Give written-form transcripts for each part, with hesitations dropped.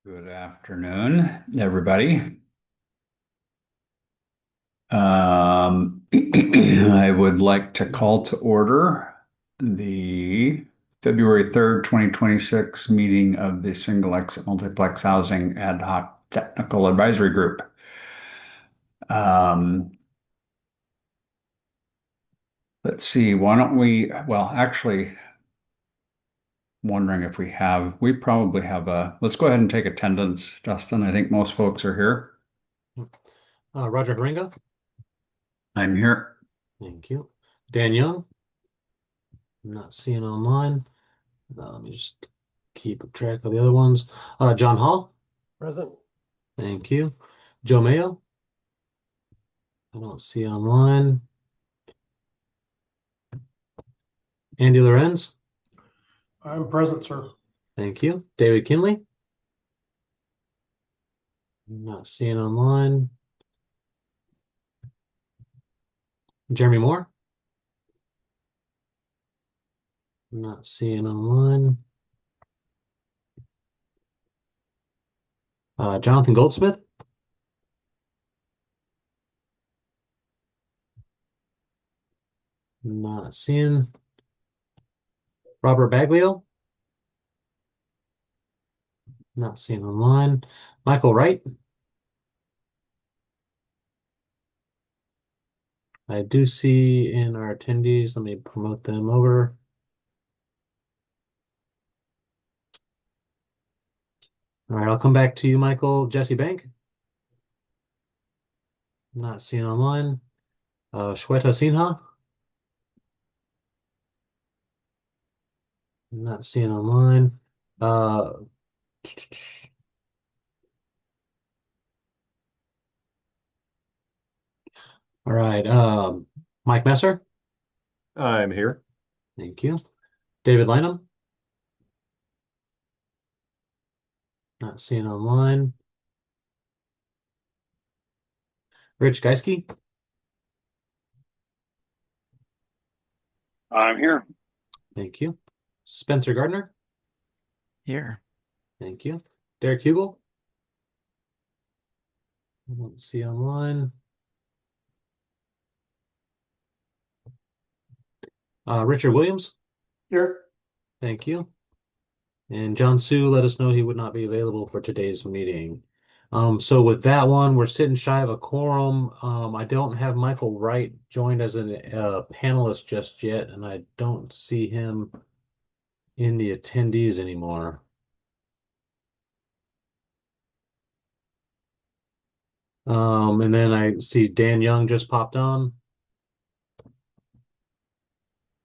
Good afternoon, everybody. I would like to call to order the February 3rd, 2026 meeting of the Single Exit Multiplex Housing Ad Hoc Technical Advisory Group. Um, let's see, why don't we, well, actually, wondering if we probably have let's go ahead and take attendance, Justin. I think most folks are here. Roger Haringa. I'm here. Thank you. Dan Young. I'm not seeing online. Let me just keep track of the other ones. John Hall. Present. Thank you. Joe Mayo. I don't see online. Andy Lorenz. I'm present, sir. Thank you. David Kinley. Not seeing online. Jeremy Moore. Not seeing online. Jonathan Goldsmith. Not seeing. Robert Baglio. Not seeing online. Michael Wright. I do see in our attendees. Let me promote them over. All right, I'll come back to you, Michael. Jesse Bank. Not seeing online. Shweta Sinha. Not seeing online. Uh, all right. Mike Messer. I'm here. Thank you. David Lynham. Not seeing online. Rich Geisky. I'm here. Thank you. Spencer Gardner. Here. Thank you. Derek Hugel. I don't see online. Richard Williams. Here. Thank you. And John Sue let us know he would not be available for today's meeting. So with that one, we're sitting shy of a quorum. I don't have Michael Wright joined as a panelist just yet, and I don't see him in the attendees anymore. And then I see Dan Young just popped on.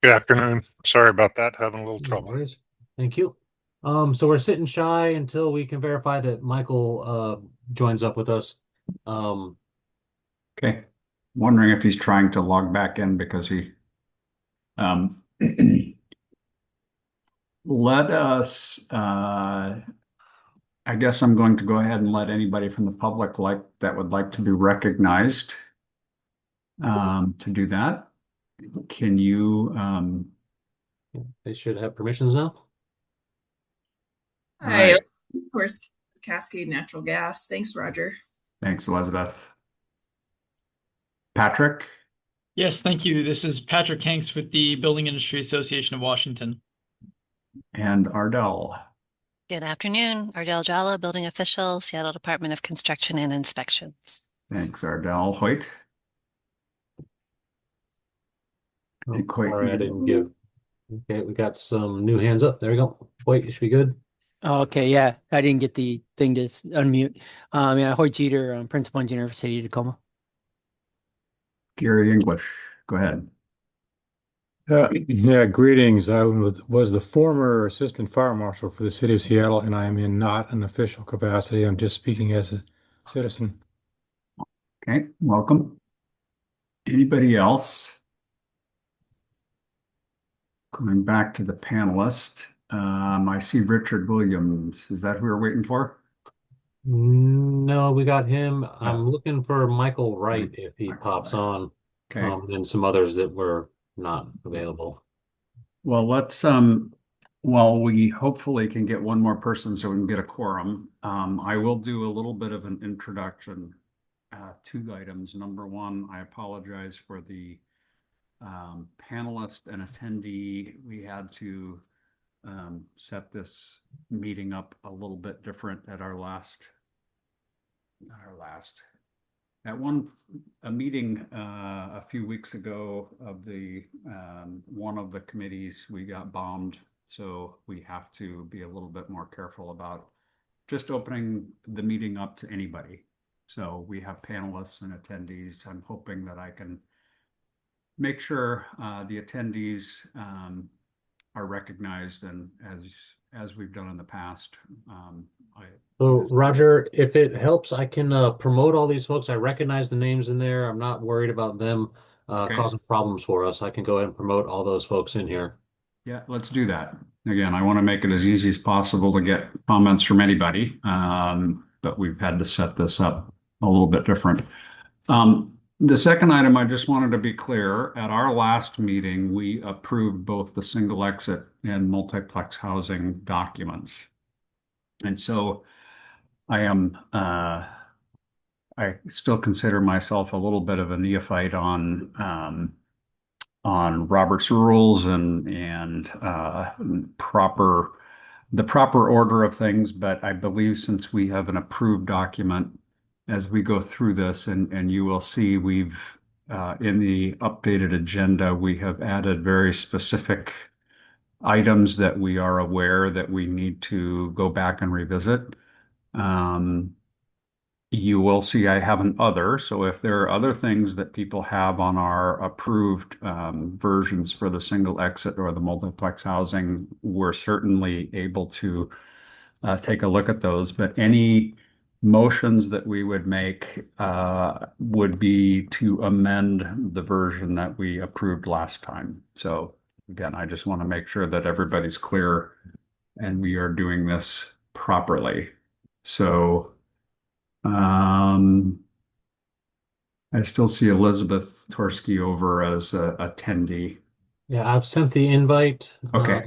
Good afternoon. Sorry about that. Having a little No trouble. worries. Thank you. So we're sitting shy until we can verify that Michael joins up with us. Okay. Wondering if he's trying to log back in because he um, let us I guess I'm going to go ahead and let anybody from the public that would like to be recognized to do that. Can you They should have permissions now. Hi, right. of course, Cascade Natural Gas. Thanks, Roger. Thanks, Elizabeth. Patrick? Yes, thank you. This is Patrick Hanks with the Building Industry Association of Washington. And Ardell. Good afternoon. Ardell Jalla, Building Official, Seattle Department of Construction and Inspections. Thanks, Ardell. Hoyt? Oh, sorry, I didn't give. Okay, we got some new hands up. There we go. Wait, you should be good. Oh, okay, yeah, I didn't get the thing to unmute. Yeah, Hoyt Jeter, Principal Engineer for City of Tacoma. Gary English. Go ahead. Yeah, greetings. I was the former Assistant Fire Marshal for the City of Seattle, and I am in not an official capacity. I'm just speaking as a citizen. Okay, welcome. Anybody else? Going back to the panelist, I see Richard Williams. Is that who we're waiting for? No, we got him. I'm looking for Michael Wright if he pops on. Okay. And some others that were not available. Well, let's Well, we hopefully can get one more person so we can get a quorum. I will do a little bit of an introduction to the items. Number one, I apologize for the panelist and attendee. We had to set this meeting up a little bit different at our last, not our last, at a meeting a few weeks ago of the one of the committees, we got bombed. So we have to be a little bit more careful about just opening the meeting up to anybody. So we have panelists and attendees. I'm hoping that I can make sure the attendees are recognized, and as we've done in the past. So Roger, if it helps, I can promote all these folks. I recognize the names in there. I'm not worried about them Okay. causing problems for us. I can go ahead and promote all those folks in here. Yeah, let's do that. Again, I want to make it as easy as possible to get comments from anybody, but we've had to set this up a little bit different. The second item, I just wanted to be clear, at our last meeting, we approved both the single exit and multiplex housing documents. And so I still consider myself a little bit of a neophyte on Robert's rules and the proper order of things. But I believe since we have an approved document as we go through this, and you will see we've in the updated agenda, we have added very specific items that we are aware that we need to go back and revisit. You will see I have an other. So if there are other things that people have on our approved versions for the single exit or the multiplex housing, we're certainly able to take a look at those. But any motions that we would make would be to amend the version that we approved last time. So again, I just want to make sure that everybody's clear and we are doing this properly. So I still see Elizabeth Torsky over as a attendee. Yeah, I've sent the invite. Okay.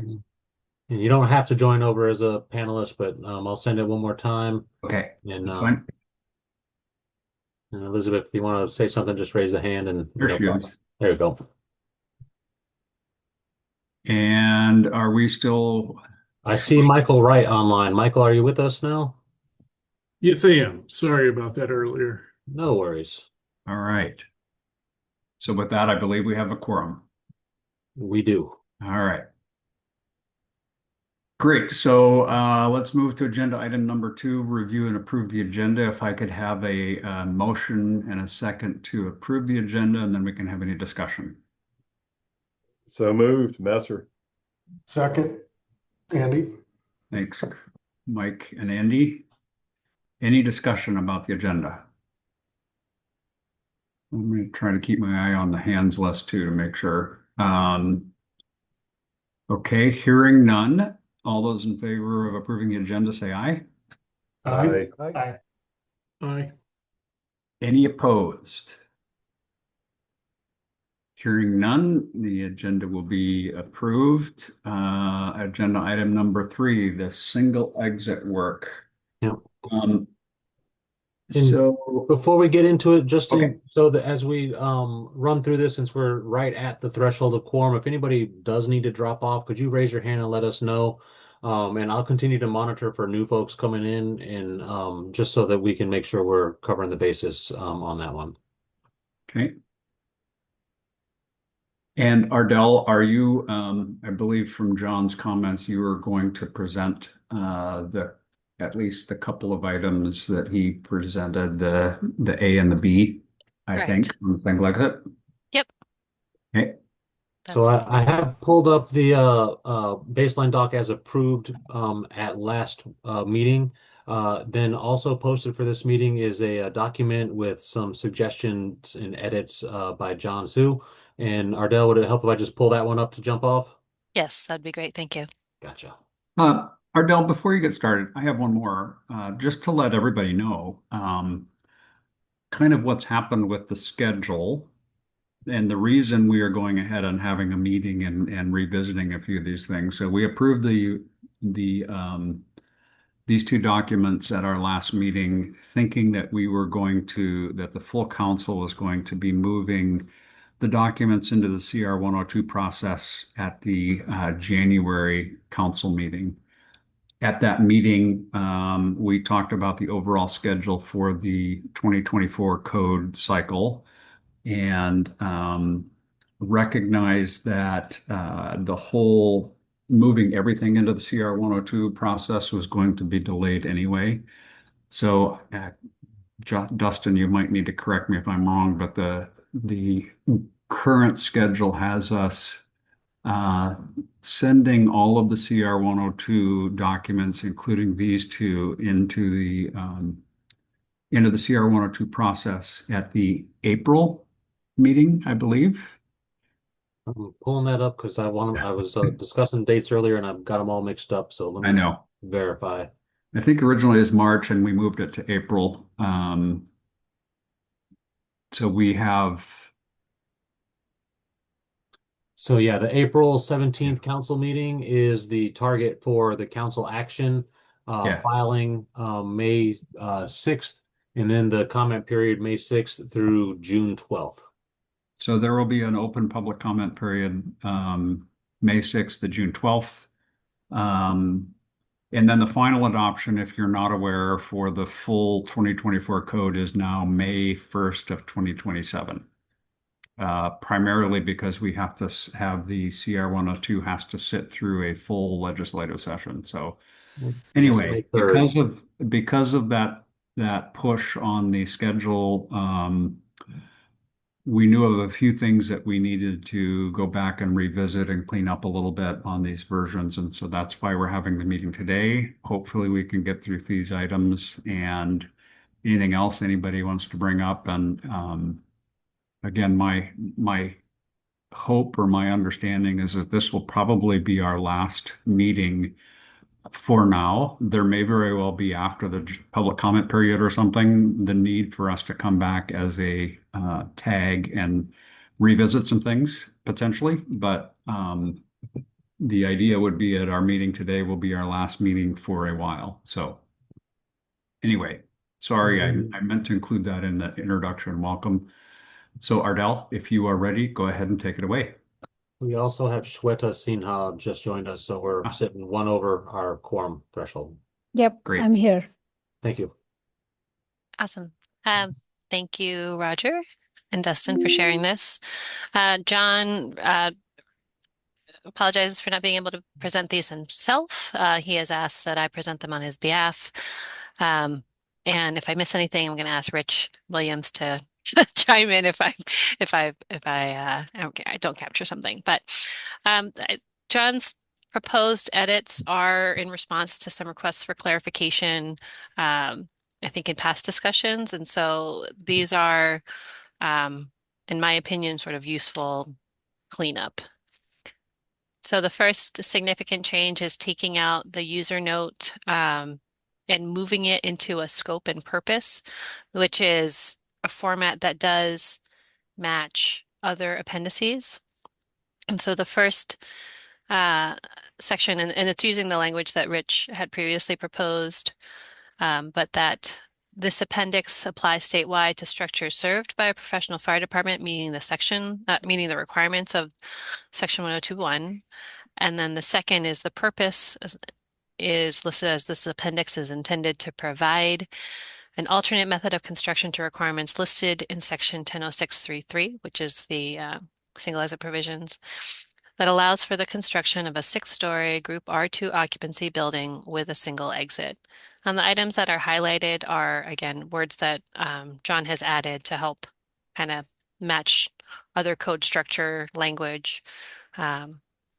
And you don't have to join over as a panelist, but I'll send it one more time. Okay, And that's fine. and Elizabeth, if you want to say something, just raise a hand and There she is. there you go. And are we still? I see Michael Wright online. Michael, are you with us now? Yes, I am. Sorry about that earlier. No worries. All right. So with that, I believe we have a quorum. We do. All right. Great. So let's move to agenda item number 2, review and approve the agenda. If I could have a motion and a second to approve the agenda, and then we can have any discussion. So moved, Messer. Second, Andy. Thanks, Mike and Andy. Any discussion about the agenda? I'm going to try to keep my eye on the hands list too to make sure. Okay, hearing none. All those in favor of approving the agenda say aye. Aye. Aye. Aye. Any opposed? Hearing none, the agenda will be approved. Agenda item number 3, the single exit work. Yeah. So Before we get into it, just Okay. so that as we run through this, since we're right at the threshold of quorum, if anybody does need to drop off, could you raise your hand and let us know? And I'll continue to monitor for new folks coming in, and just so that we can make sure we're covering the basis on that one. Okay. And Ardell, are you, I believe from John's comments, you are going to present at least the couple of items that he presented, the A and the B, I Correct. think, something like that. Yep. Okay. So I have pulled up the baseline doc as approved at last meeting. Then also posted for this meeting is a document with some suggestions and edits by John Sue. And Ardell, would it help if I just pull that one up to jump off? Yes, that'd be great. Thank you. Gotcha. Ardell, before you get started, I have one more, just to let everybody know, kind of what's happened with the schedule. and the reason we are going ahead and having a meeting and revisiting a few of these things. So we approved the these two documents at our last meeting, thinking that that the full council was going to be moving the documents into the CR 102 process at the January council meeting. At that meeting, we talked about the overall schedule for the 2024 code cycle and recognized that the whole moving everything into the CR 102 process was going to be delayed anyway. So, Dustin, you might need to correct me if I'm wrong, but the current schedule has us uh, sending all of the CR 102 documents, including these two, into the CR 102 process at the April meeting, I believe. I'm pulling that up because I was discussing dates earlier and I've got them all mixed up. So let I me know. verify. I think originally it was March and we moved it to April. So we have, So yeah, the April 17th council meeting is the target for the council action yeah. filing May 6th, and then the comment period May 6th through June 12th. So there will be an open public comment period, May 6th to June 12th. And then the final adoption, if you're not aware, for the full 2024 code is now May 1st of 2027. Primarily because we have to have the CR 102 has to sit through a full legislative session. So Yes, anyway, May 3rd. because of that push on the schedule, we knew of a few things that we needed to go back and revisit and clean up a little bit on these versions. And so that's why we're having the meeting today. Hopefully we can get through these items and anything else anybody wants to bring up. And again, my hope or my understanding is that this will probably be our last meeting for now. There may very well be after the public comment period or something, the need for us to come back as a tag and revisit some things potentially. But the idea would be at our meeting today will be our last meeting for a while. So anyway, sorry, I meant to include that in the introduction. Welcome. So Ardell, if you are ready, go ahead and take it away. We also have Shweta Sinha just joined us, so we're sitting one over our quorum threshold. Yep, Great. I'm here. Thank you. Awesome. Thank you, Roger and Dustin, for sharing this. John apologizes for not being able to present these himself. He has asked that I present them on his behalf. And if I miss anything, I'm going to ask Rich Williams to chime in if I don't capture something. But John's proposed edits are in response to some requests for clarification, I think in past discussions. And so these are, in my opinion, sort of useful cleanup. So the first significant change is taking out the user note and moving it into a scope and purpose, which is a format that does match other appendices. And so the first section, and it's using the language that Rich had previously proposed, but that this appendix applies statewide to structures served by a professional fire department, meaning meaning the requirements of Section 1021. And then the second is the purpose is listed as this appendix is intended to provide an alternate method of construction to requirements listed in Section 100633, which is the single exit provisions, that allows for the construction of a 6-story Group R2 occupancy building with a single exit. And the items that are highlighted are, again, words that John has added to help kind of match other code structure language.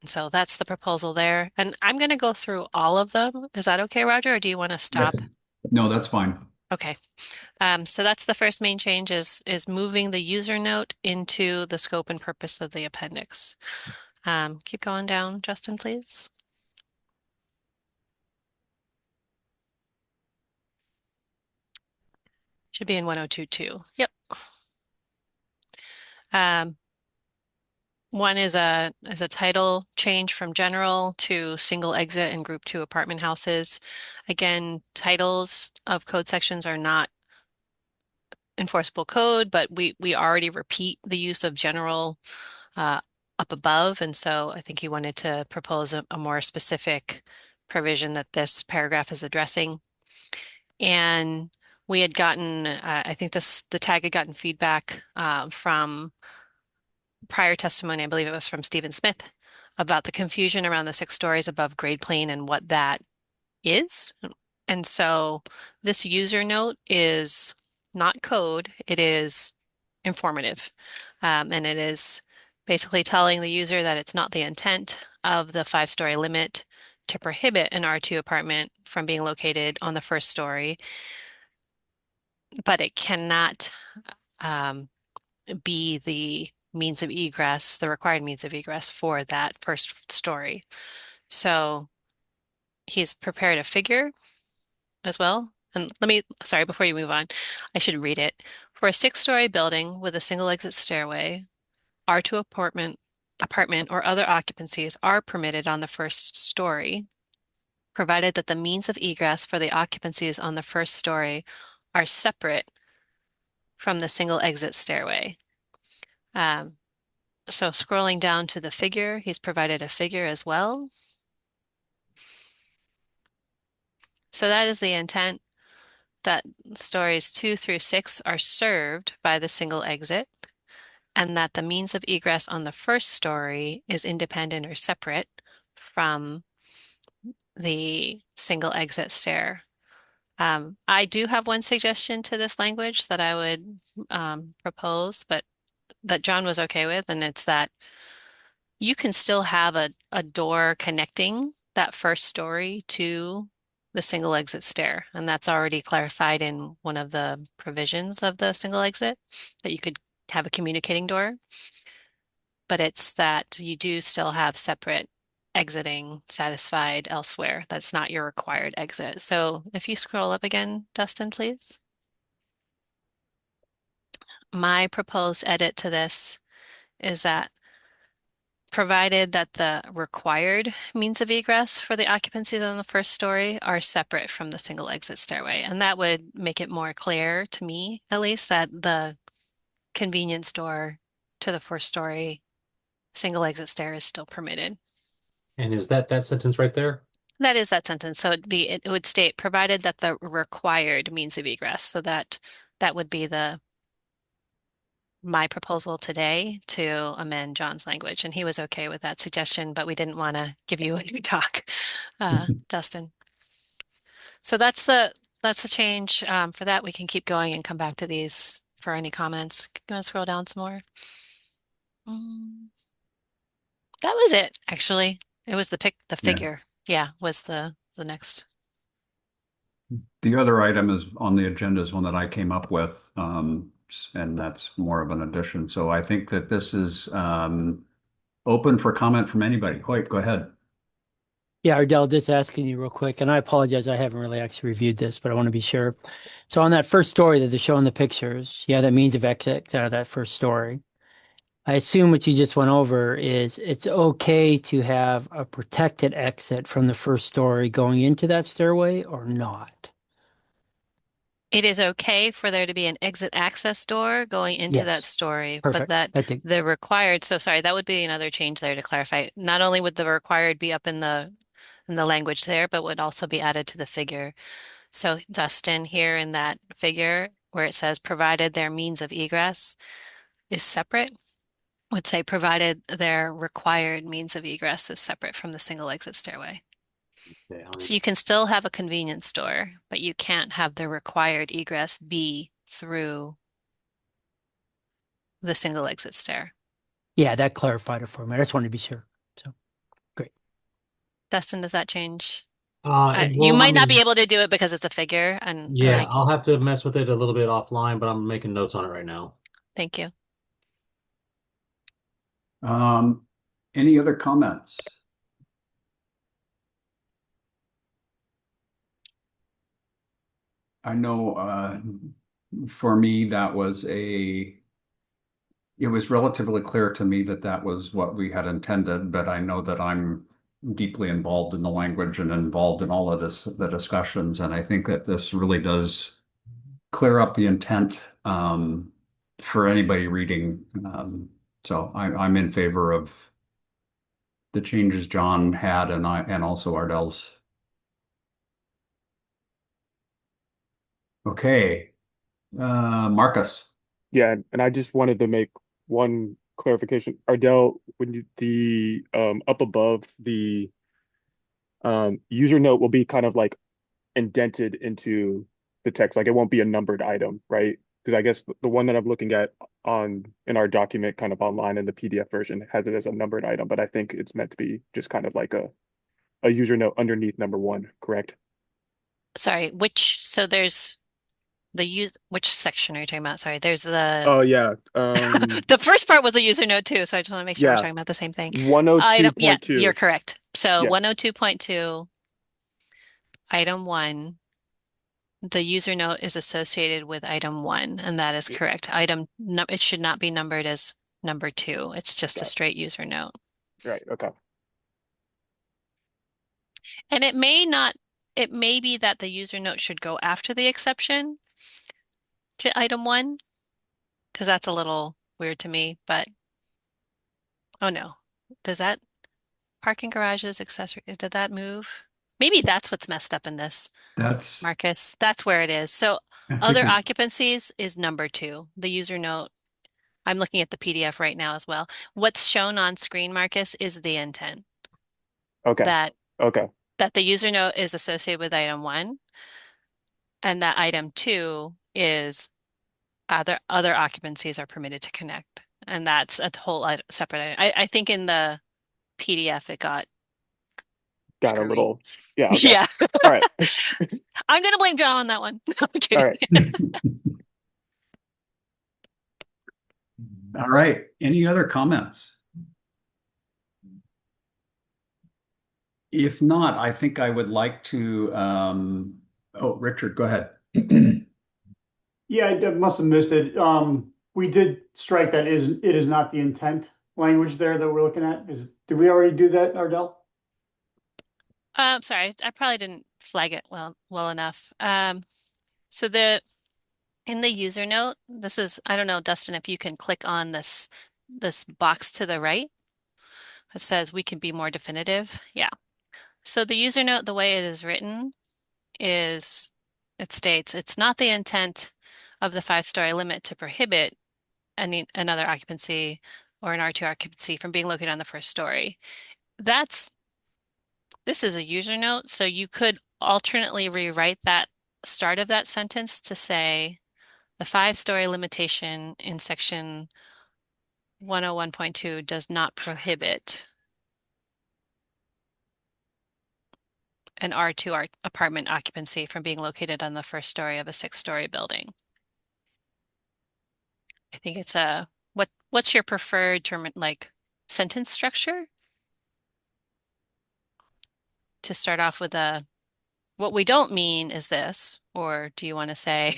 So that's the proposal there. And I'm going to go through all of them. Is that okay, Roger, or do you want to stop? Yes. No, that's fine. Okay. So that's the first main change is moving the user note into the scope and purpose of the appendix. Keep going down, Justin, please. Should be in 1022. Yep. One is a title change from general to single exit and group 2 apartment houses. Again, titles of code sections are not enforceable code, but we already repeat the use of general uh, up above, and so I think he wanted to propose a more specific provision that this paragraph is addressing. And we had gotten, I think the tag had gotten feedback from prior testimony, I believe it was from Stephen Smith, about the confusion around the 6 stories above grade plane and what that is. And so this user note is not code, it is informative. And it is basically telling the user that it's not the intent of the 5-story limit to prohibit an R2 apartment from being located on the first story, but it cannot be the means of egress, the required means of egress for that first story. So he's prepared a figure as well. And sorry, before you move on, I should read it. For a 6-story building with a single exit stairway, R2 apartment or other occupancies are permitted on the first story, provided that the means of egress for the occupancies on the first story are separate from the single exit stairway. So scrolling down to the figure, he's provided a figure as well. So that is the intent, that stories 2 through 6 are served by the single exit, and that the means of egress on the first story is independent or separate from the single exit stair. I do have one suggestion to this language that I would propose, but that John was okay with, and it's that you can still have a door connecting that first story to the single exit stair. And that's already clarified in one of the provisions of the single exit, that you could have a communicating door. But it's that you do still have separate exiting satisfied elsewhere. That's not your required exit. So if you scroll up again, Dustin, please. My proposed edit to this is that provided that the required means of egress for the occupancies on the first story are separate from the single exit stairway. And that would make it more clear to me, at least, that the convenience door to the first story single exit stair is still permitted. And is that sentence right there? That is that sentence. So it would state, provided that the required means of egress. So that would be my proposal today to amend John's language, and he was okay with that suggestion, but we didn't want to give you a new talk, Dustin. So that's the change. For that, we can keep going and come back to these for any comments. You want to scroll down some more? That was it, actually. It was the figure. Yeah, was the next. The other item is on the agenda is one that I came up with, and that's more of an addition. So I think that this is open for comment from anybody. Hoyt, go ahead. Yeah, Ardell, just asking you real quick, and I apologize, I haven't really actually reviewed this, but I want to be sure. So on that first story that they're showing the pictures, yeah, that means of exit out of that first story. I assume what you just went over is it's okay to have a protected exit from the first story going into that stairway or not? It is okay for there to be an exit access door going into that Yes. story, Perfect. but that That's it. the required, so sorry, that would be another change there to clarify. Not only would the required be up in the language there, but would also be added to the figure. So Dustin, here in that figure where it says provided their means of egress is separate, would say provided their required means of egress is separate from the single exit stairway. Okay, So you can still have a convenience store, but you can't have the required egress be through the single exit stair. Yeah, that clarified it for me. I just wanted to be sure. So great. Dustin, does that change? And You well, I might not be mean, able to do it because it's a figure, and yeah, I'll have to mess with it a little bit offline, but I'm making notes on it right now. thank you. Any other comments? I know for me that was a it was relatively clear to me that that was what we had intended, but I know that I'm deeply involved in the language and involved in all of the discussions. And I think that this really does clear up the intent for anybody reading. So I'm in favor of the changes John had and also Ardell's. Okay, Marcus. Yeah, and I just wanted to make one clarification. Ardell, when up above the user note will be kind of like indented into the text, like it won't be a numbered item, right? Because I guess the one that I'm looking at in our document kind of online in the PDF version has it as a numbered item, but I think it's meant to be just kind of like a user note underneath number one, correct? Sorry, so there's which section are you talking about? Sorry, there's Oh yeah. the first part was a user note too, so I just want to make sure we're Yeah, talking about the same thing. Yeah, you're 102.2. correct. So Yeah, 102.2, item 1, the user note is associated with item 1, and that is correct. It should not be numbered as number 2. It's just a straight user note. right. Okay. And it may be that the user note should go after the exception to item 1, because that's a little weird to me, but oh no. Does that parking garages, accessory, did that move? Maybe that's what's messed up in this, That's Marcus. That's where it is. So I other think occupancies is number 2. The user note, I'm looking at the PDF right now as well. What's shown on screen, Marcus, is the intent Okay. that Okay. that the user note is associated with item 1, and that item 2 is other occupancies are permitted to connect. And that's a whole separate item. I think in the PDF it got Got a screwy. little, yeah, okay. Yeah. All right. I'm gonna blame John on that one. No, I'm All kidding. right. all right. Any other comments? If not, I think I would like to, oh, Richard, go ahead. Yeah, I must have missed it. We did strike that it is not the intent language there that we're looking at. Did we already do that, Ardell? Sorry, I probably didn't flag it well enough. So in the user note, this is, I don't know, Dustin, if you can click on this box to the right. It says we can be more definitive. Yeah. So the user note, the way it is written is it states it's not the intent of the 5-story limit to prohibit another occupancy or an R2 occupancy from being located on the first story. This is a user note, so you could alternately rewrite that start of that sentence to say the 5-story limitation in section 101.2 does not prohibit an R2 apartment occupancy from being located on the first story of a 6-story building. I think it's what's your preferred term, like sentence structure? To start off with what we don't mean is this, or do you want to say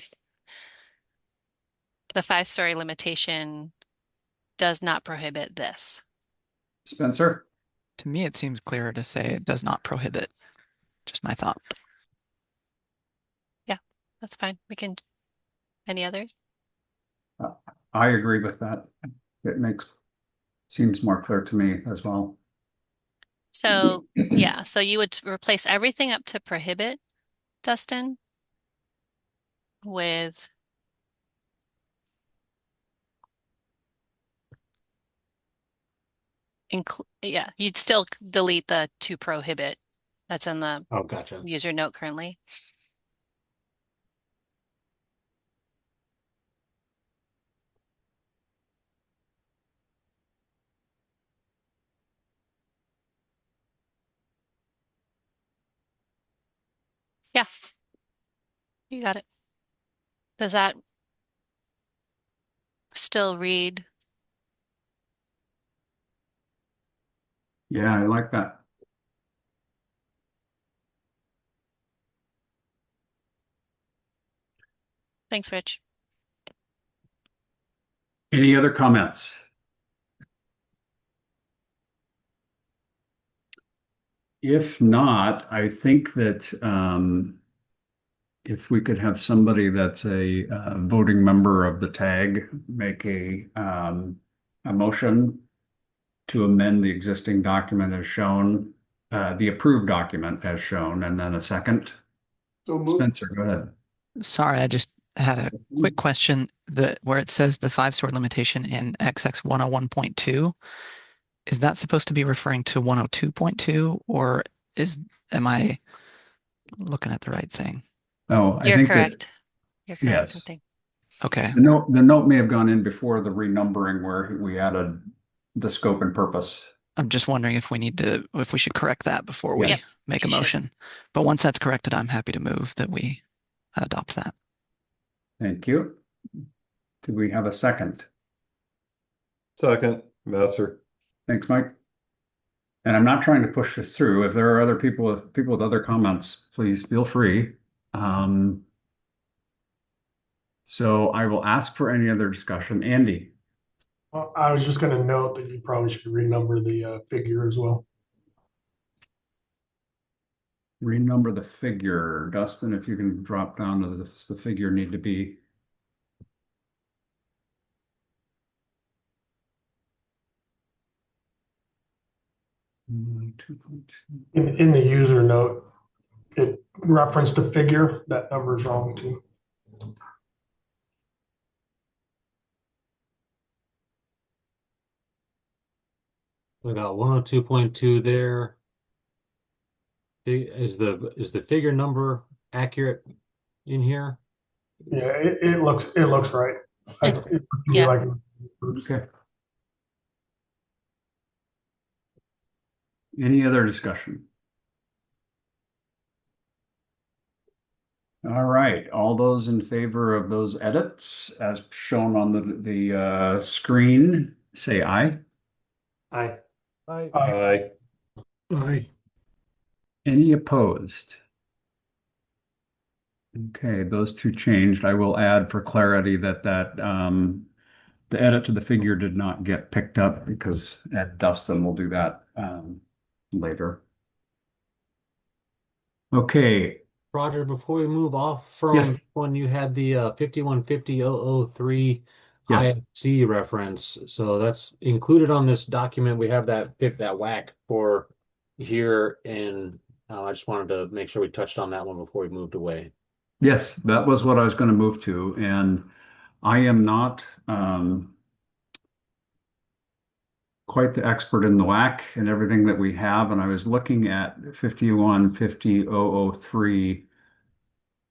the 5-story limitation does not prohibit this? Spencer? To me, it seems clearer to say it does not prohibit. Just my thought. Yeah, that's fine. Any others? I agree with that. It seems more clear to me as well. So yeah, so you would replace everything up to prohibit, Dustin, with yeah, you'd still delete the to prohibit that's in the Oh, gotcha. user note currently. Yeah, you got it. Does that still read? Yeah, I like that. Thanks, Rich. Any other comments? If not, I think that if we could have somebody that's a voting member of the tag make a motion to amend the existing document as shown, the approved document as shown, and then a second. So moved. Spencer, go ahead. Sorry, I just had a quick question. Where it says the 5-story limitation in XX 101.2, is that supposed to be referring to 102.2, or am I looking at the right thing? Oh, I You're think that, correct. You're correct, I yes. think. Okay. The note may have gone in before the renumbering where we added the scope and purpose. I'm just wondering if we should correct that before we Yes. make a you should. motion. But once that's corrected, I'm happy to move that we adopt that. Thank you. Do we have a second? Second, Messer. Thanks, Mike. And I'm not trying to push this through. If there are other people with other comments, please feel free. So I will ask for any other discussion. Andy, I was just gonna note that you probably should renumber the figure as well. renumber the figure. Dustin, if you can drop down to the figure need to be. In the user note, it referenced a figure. That number is wrong too. We got 102.2 there. Is the figure number accurate in here? Yeah, it looks right. It looks to me yeah. like Okay. Any other discussion? All right, all those in favor of those edits as shown on the screen, say aye. Aye. Aye. Aye. Any opposed? Okay, those two changed. I will add for clarity that the edit to the figure did not get picked up because Dustin will do that later. Okay. Roger, before we move off from Yes. when you had the 5150.003 Yes. IFC reference, so that's included on this document. We have that WAC for here, and I just wanted to make sure we touched on that one before we moved away. Yes, that was what I was going to move to, and I am not quite the expert in the WAC and everything that we have, and I was looking at 5150.003,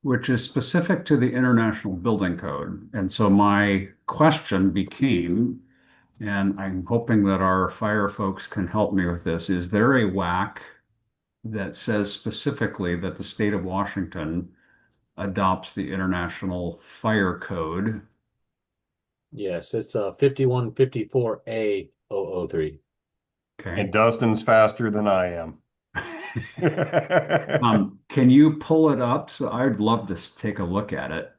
which is specific to the International Building Code. And so my question became, and I'm hoping that our fire folks can help me with this, is there a WAC that says specifically that the state of Washington adopts the International Fire Code? Yes, it's 5154A003. Okay. And Dustin's faster than I am. Can you pull it up? So I'd love to take a look at it.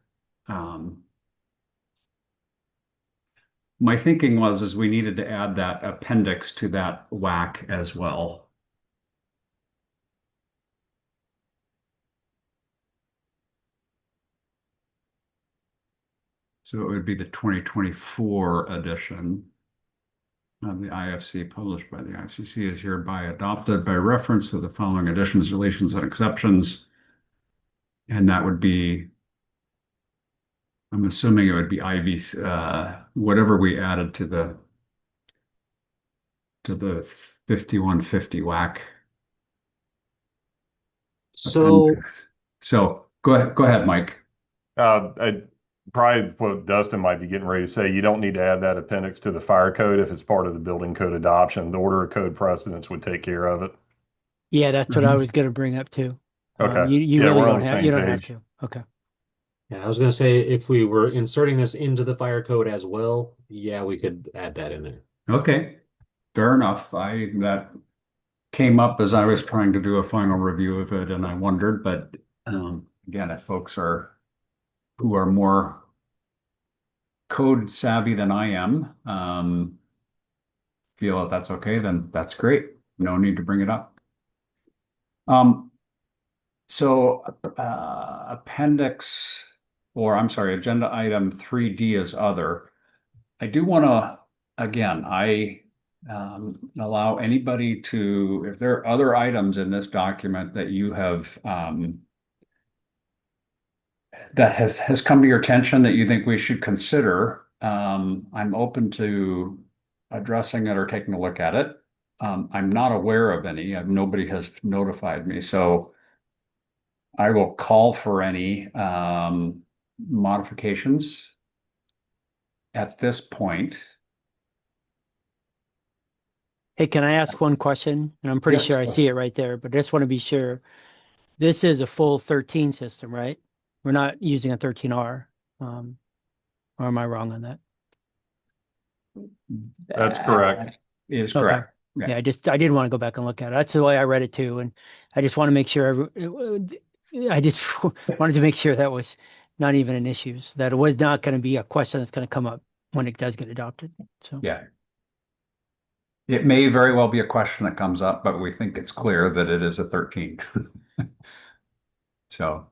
My thinking was we needed to add that appendix to that WAC as well. So it would be the 2024 edition of the IFC published by the ICC is hereby adopted by reference to the following additions, deletions, and exceptions. And that would be, I'm assuming it would be IVC, whatever we added to the 5150 WAC. So, appendix. So go ahead, Mike. Probably what Dustin might be getting ready to say, you don't need to add that appendix to the fire code if it's part of the building code adoption. The order of code precedence would take care of it. Yeah, that's what I was going to bring up too. Okay. You Yeah, really we're on don't the have, same you don't have page. to. Okay. yeah, I was going to say if we were inserting this into the fire code as well, yeah, we could add that in there. Okay, fair enough. That came up as I was trying to do a final review of it, and I wondered, but again, if folks who are more code savvy than I am, feel if that's okay, then that's great. No need to bring it up. Um, so appendix, or I'm sorry, agenda item 3D is other. I do want to, again, I allow anybody to, if there are other items in this document that you have that has come to your attention that you think we should consider, I'm open to addressing it or taking a look at it. I'm not aware of any. Nobody has notified me, so I will call for any modifications at this point. Hey, can I ask one question? And I'm pretty Yes. sure I see it right there, but I just want to be sure. This is a full 13 system, right? We're not using a 13R. Or am I wrong on that? That's correct. Is Okay. correct. Yeah, I did want to go back and look at it. That's the way I read it too. And I just want to make sure I just wanted to make sure that was not even an issue, so that it was not going to be a question that's going to come up when it does get adopted. So Yeah. It may very well be a question that comes up, but we think it's clear that it is a 13. So,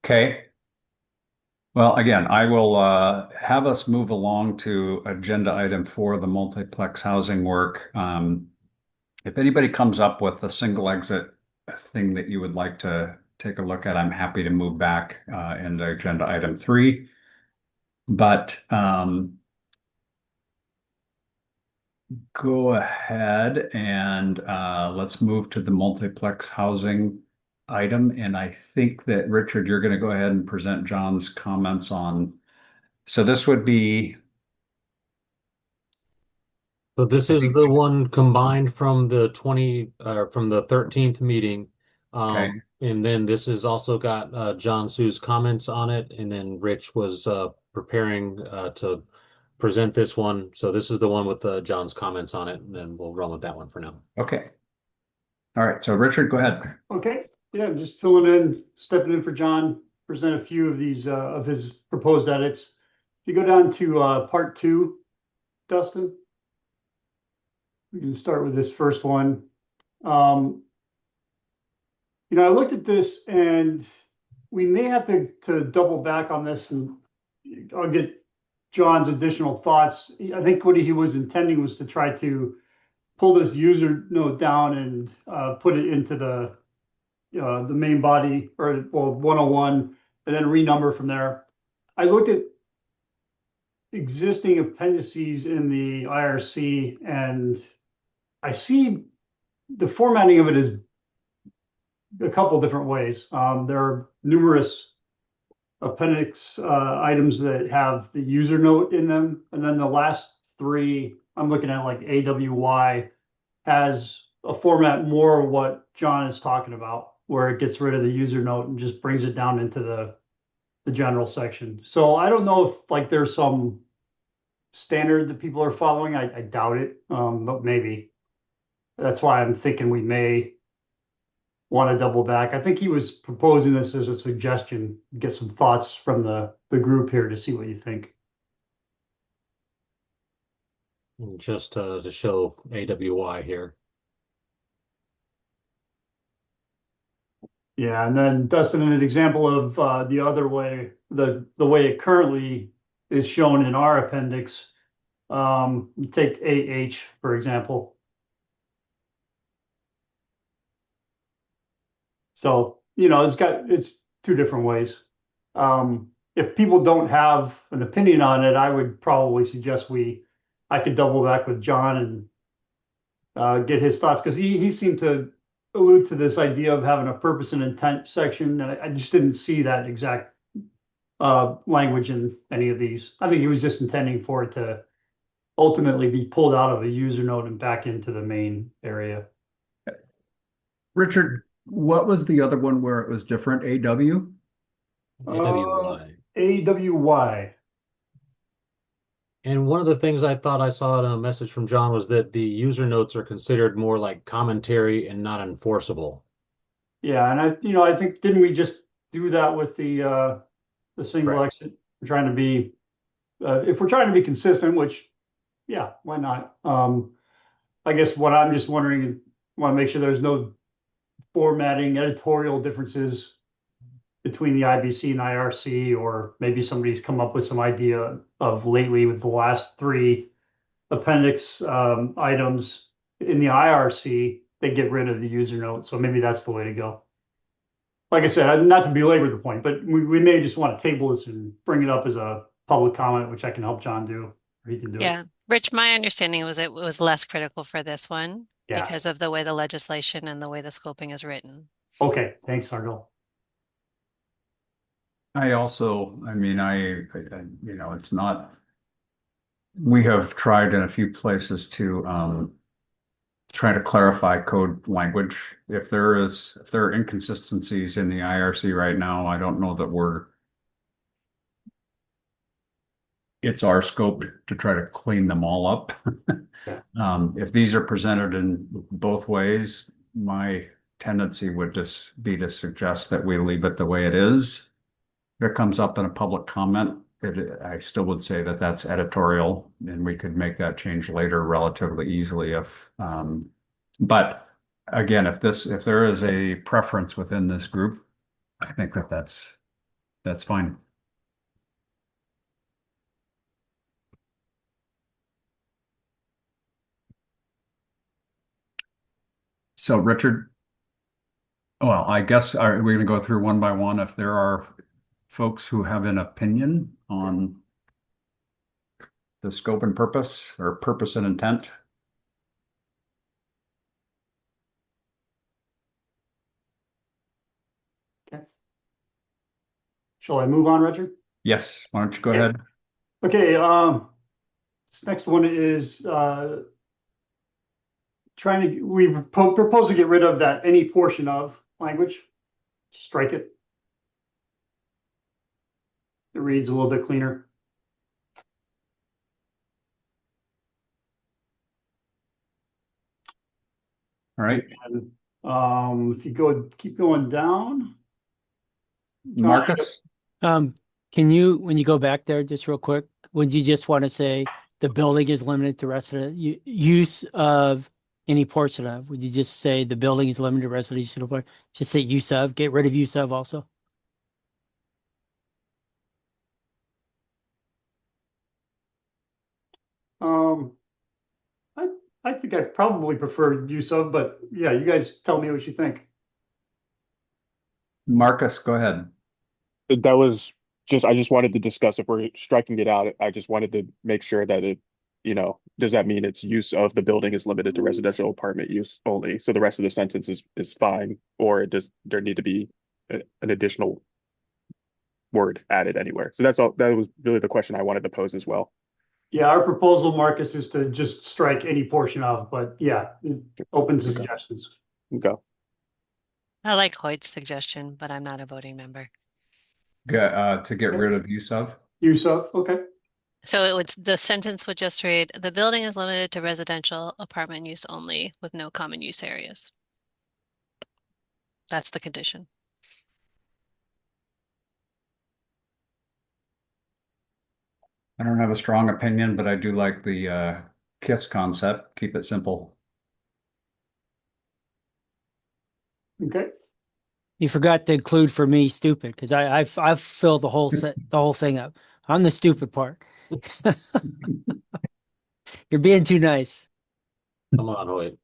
okay. Well, again, I will have us move along to agenda item 4, the multiplex housing work. If anybody comes up with a single exit thing that you would like to take a look at, I'm happy to move back into agenda item 3. But go ahead and let's move to the multiplex housing item. And I think that, Richard, you're going to go ahead and present John's comments on. So this would be. So this is the one combined from the 13th meeting. Okay. And then this has also got John Sue's comments on it. And then Rich was preparing to present this one. So this is the one with John's comments on it, and then we'll run with that one for now. Okay. All right. So Richard, go ahead. Okay, yeah, I'm just filling in, stepping in for John, present a few of these of his proposed edits. If you go down to part 2, Dustin, we can start with this first one. I looked at this and we may have to double back on this, and I'll get John's additional thoughts. I think what he was intending was to try to pull this user note down and put it into the main body, or 101, and then renumber from there. I looked at existing appendices in the IRC, and I see the formatting of it is a couple different ways. There are numerous appendix items that have the user note in them, and then the last 3, I'm looking at like AWY, has a format more what John is talking about, where it gets rid of the user note and just brings it down into the general section. So I don't know if like there's some standard that people are following. I doubt it, but maybe. That's why I'm thinking we may want to double back. I think he was proposing this as a suggestion, get some thoughts from the group here to see what you think. And just to show AWY here. Yeah, and then Dustin, an example of the other way, the way it currently is shown in our appendix. Take AH, for example. So, it's 2 different ways. If people don't have an opinion on it, I would probably suggest I could double back with John and get his thoughts, because he seemed to allude to this idea of having a purpose and intent section, and I just didn't see that exact language in any of these. I think he was just intending for it to ultimately be pulled out of a user note and back into the main area. Richard, what was the other one where it was different? AW? AWY. AWY. And one of the things I thought I saw in a message from John was that the user notes are considered more like commentary and not enforceable. Yeah, and I think, didn't we just do that with the the single Correct. exit. We're trying to be, if we're trying to be consistent, which, yeah, why not? I guess what I'm just wondering, want to make sure there's no formatting, editorial differences between the IBC and IRC, or maybe somebody's come up with some idea of lately with the last three appendix items in the IRC, they get rid of the user note. So maybe that's the way to go. Like I said, not to belabor the point, but we may just want to table this and bring it up as a public comment, which I can help John do, or he can do it. Yeah, Rich, my understanding was it was less critical for this one Yeah. because of the way the legislation and the way the scoping is written. Okay, thanks, Ardell. I also, I mean, it's not, we have tried in a few places to try to clarify code language. If there are inconsistencies in the IRC right now, I don't know that it's our scope to try to clean them all up. If these are presented in both ways, my tendency would just be to suggest that we leave it the way it is. If it comes up in a public comment, I still would say that that's editorial, and we could make that change later relatively easily but again, if there is a preference within this group, I think that's fine. So Richard, well, I guess are we going to go through one by one if there are folks who have an opinion on the scope and purpose or purpose and intent? Okay. Shall I move on, Richard? Yes. Why don't you go ahead? Okay. This next one is we propose to get rid of that any portion of language. Strike it. It reads a little bit cleaner. All right. And, if you keep going down. Marcus? Can you, when you go back there, just real quick, would you just want to say the building is limited to resident use of any portion of? Would you just say the building is limited to residential? Just say use of, get rid of use of also? I think I probably prefer use of, but yeah, you guys tell me what you think. Marcus, go ahead. That was I just wanted to discuss if we're striking it out. I just wanted to make sure that does that mean its use of the building is limited to residential apartment use only? So the rest of the sentence is fine, or does there need to be an additional word added anywhere? So that's all. That was really the question I wanted to pose as well. Yeah, our proposal, Marcus, is to just strike any portion of, but yeah, open to suggestions. Okay. I like Hoyt's suggestion, but I'm not a voting member. To get rid of use of? Use of, okay. So the sentence would just read, the building is limited to residential apartment use only with no common use areas. That's the condition. I don't have a strong opinion, but I do like the KISS concept. Keep it simple. Okay. You forgot to include for me stupid, because I've filled the whole thing up. I'm the stupid part. You're being too nice. Come on, Hoyt.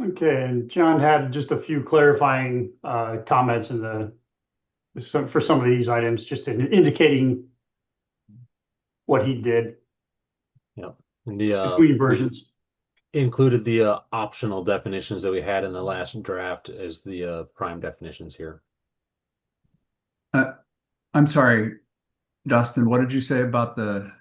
Okay, and John had just a few clarifying comments for some of these items, just indicating what he did. Yeah. And the between versions. included the optional definitions that we had in the last draft as the prime definitions here. I'm sorry, Dustin, what did you say about the?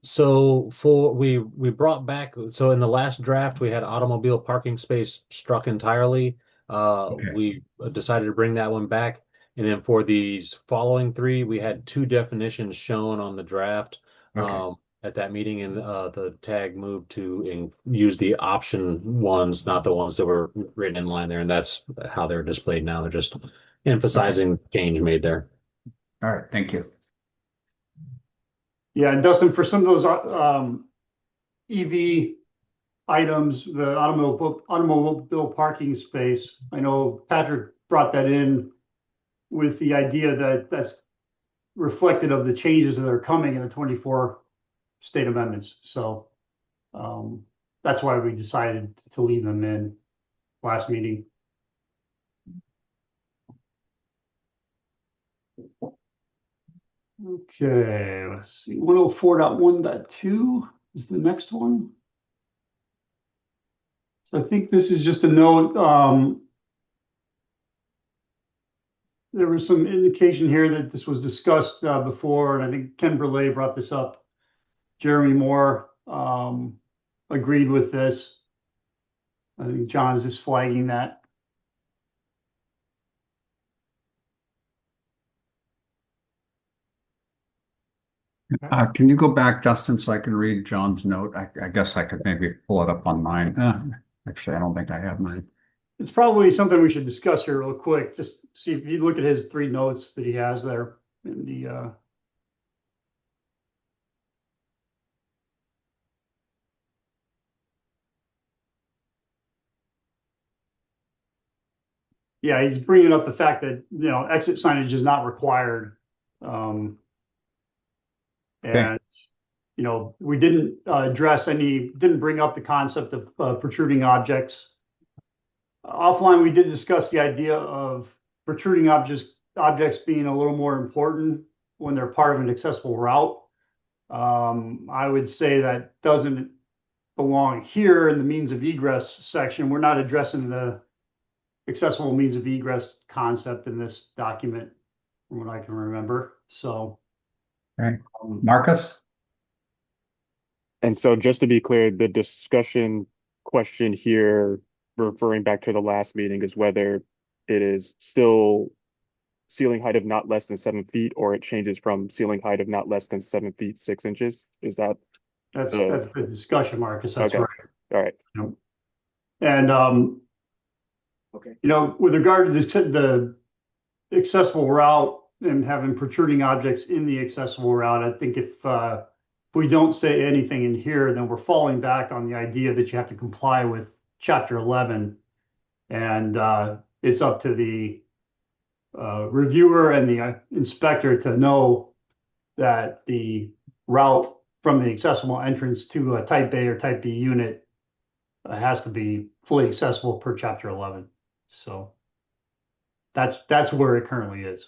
So we brought back, so in the last draft, we had automobile parking space struck entirely. Okay. We decided to bring that one back. And then for these following three, we had two definitions shown on the draft at that meeting, and the tag moved to use the option ones, not the ones that were written in line there. And that's how they're displayed now. They're just Emphasizing change made there. All right, thank you. Yeah, and Dustin, for some of those EV items, the automobile parking space, I know Patrick brought that in with the idea that that's reflected of the changes that are coming in the 24 state amendments. So that's why we decided to leave them in last meeting. Okay, let's see. 104.1.2 is the next one. So I think this is just a note. There was some indication here that this was discussed before, and I think Ken Burley brought this up. Jeremy Moore agreed with this. I think John's just flagging that. Can you go back, Dustin, so I can read John's note? I guess I could maybe pull it up on mine. Actually, I don't think I have mine. It's probably something we should discuss here real quick. Just see if you look at his 3 notes that he has there in the yeah, he's bringing up the fact that, exit signage is not required. And, we didn't didn't bring up the concept of protruding objects. Offline, we did discuss the idea of protruding objects being a little more important when they're part of an accessible route. I would say that doesn't belong here in the means of egress section. We're not addressing the accessible means of egress concept in this document, from what I can remember. So, okay. Marcus? And so just to be clear, the discussion question here, referring back to the last meeting, is whether it is still ceiling height of not less than 7 feet, or it changes from ceiling height of not less than 7 feet 6 inches. Is that that's the discussion, Marcus. That's okay? Right. All right. And okay. With regard to the accessible route and having protruding objects in the accessible route, I think if we don't say anything in here, then we're falling back on the idea that you have to comply with Chapter 11, and it's up to the reviewer and the inspector to know that the route from the accessible entrance to a Type A or Type B unit has to be fully accessible per Chapter 11. So that's where it currently is.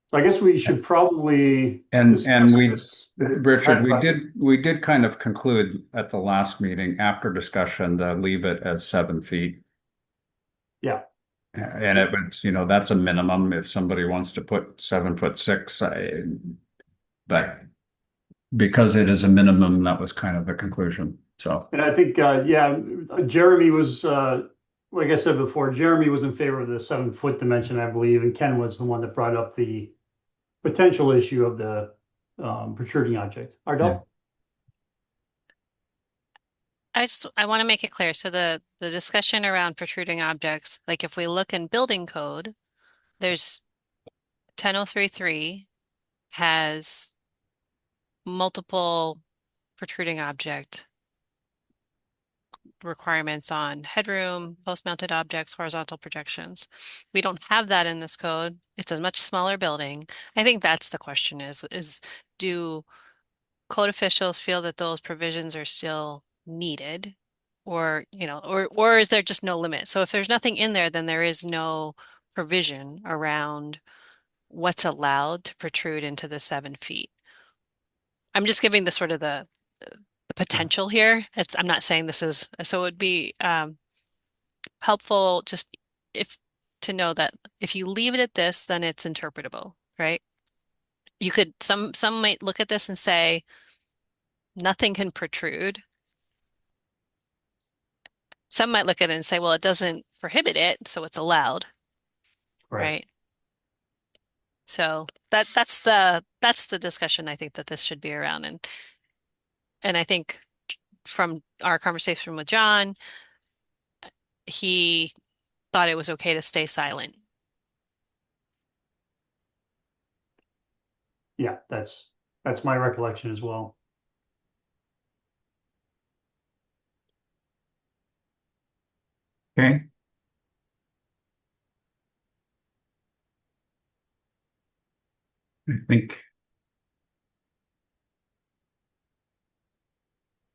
So I guess we should probably and we this. Richard, we did kind of conclude at the last meeting after discussion to leave it as 7 feet. Yeah. And it was, that's a minimum if somebody wants to put 7'6", but because it is a minimum, that was kind of the conclusion. So, and I think, Jeremy was, like I said before, Jeremy was in favor of the 7 foot dimension, I believe, and Ken was the one that brought up the potential issue of the protruding object. Ardell? I want to make it clear. So the discussion around protruding objects, like if we look in building code, there's 10033 has multiple protruding object requirements on headroom, post-mounted objects, horizontal projections. We don't have that in this code. It's a much smaller building. I think that's the question is do code officials feel that those provisions are still needed, or or is there just no limit? So if there's nothing in there, then there is no provision around what's allowed to protrude into the 7 feet. I'm just giving the sort of the potential here. I'm not saying this is, so it would be helpful just to know that if you leave it at this, then it's interpretable, right? You could, some might look at this and say nothing can protrude. Some might look at it and say, well, it doesn't prohibit it, so it's allowed, right? So that's the discussion I think that this should be around, and I think from our conversation with John, he thought it was okay to stay silent. Yeah, that's my recollection as well. Okay. I think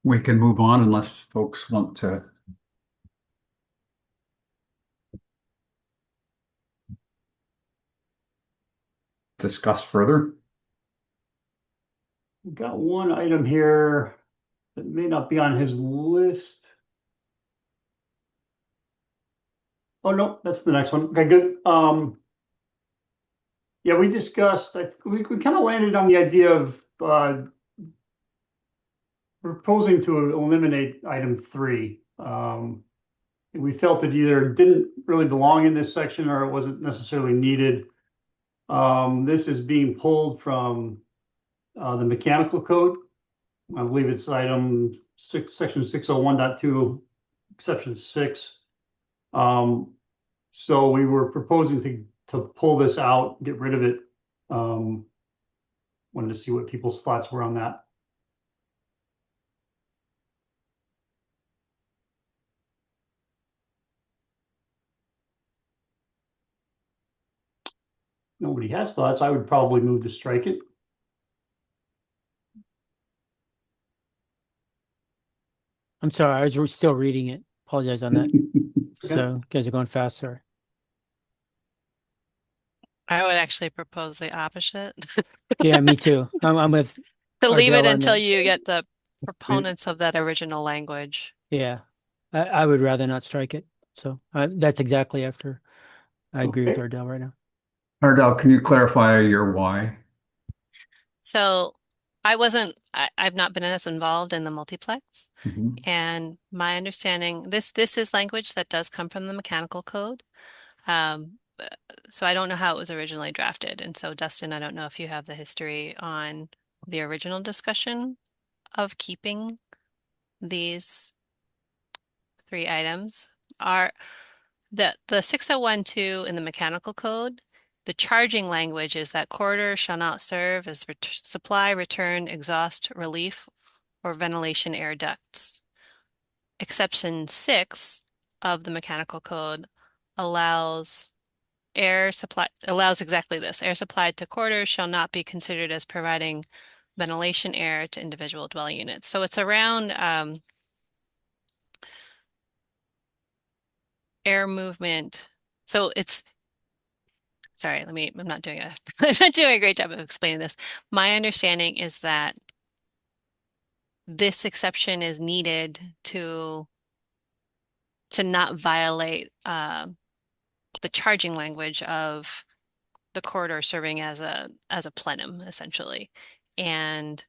we can move on unless folks want to discuss further. We've got one item here that may not be on his list. Oh, no, that's the next one. Okay, good. Yeah, we discussed, we kind of landed on the idea of proposing to eliminate item 3. We felt it either didn't really belong in this section or it wasn't necessarily needed. This is being pulled from the mechanical code. I believe it's item 6, section 601.2, exception 6. So we were proposing to pull this out, get rid of it. Wanted to see what people's thoughts were on that. Nobody has thoughts. I would probably move to strike it. I'm sorry, I was still reading it. Apologize on that. Okay. So you guys are going faster. I would actually propose the opposite. Yeah, me too. I'm with To leave it Ardell on until that. you get the proponents of that original language. Yeah, I would rather not strike it. So that's exactly after I agree with Okay. Ardell right now. Ardell, can you clarify your why? So I've not been as involved in the multiplex. Mhm. And my understanding, this is language that does come from the mechanical code. So I don't know how it was originally drafted. And so Dustin, I don't know if you have the history on the original discussion of keeping these 3 items. Are the 6012 in the mechanical code, the charging language is that corridors shall not serve as supply, return, exhaust, relief, or ventilation air ducts. Exception 6 of the mechanical code allows exactly this. Air supplied to corridors shall not be considered as providing ventilation air to individual dwelling units. So it's around air movement. So it's sorry, I'm not doing I'm not doing a great job of explaining this. My understanding is that this exception is needed to not violate the charging language of the corridor serving as a plenum, essentially. And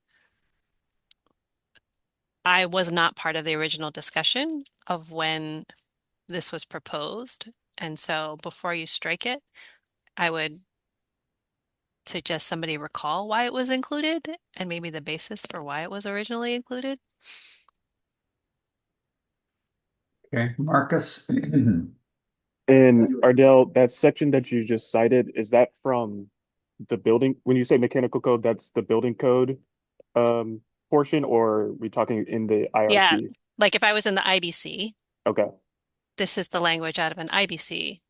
I was not part of the original discussion of when this was proposed. And so before you strike it, I would suggest somebody recall why it was included and maybe the basis for why it was originally included. Okay, Marcus. And Ardell, that section that you just cited, is that from the building? When you say mechanical code, that's the building code portion, or are we talking in the Yeah, IRC? like if I was in the IBC, Okay. this is the language out of an IBC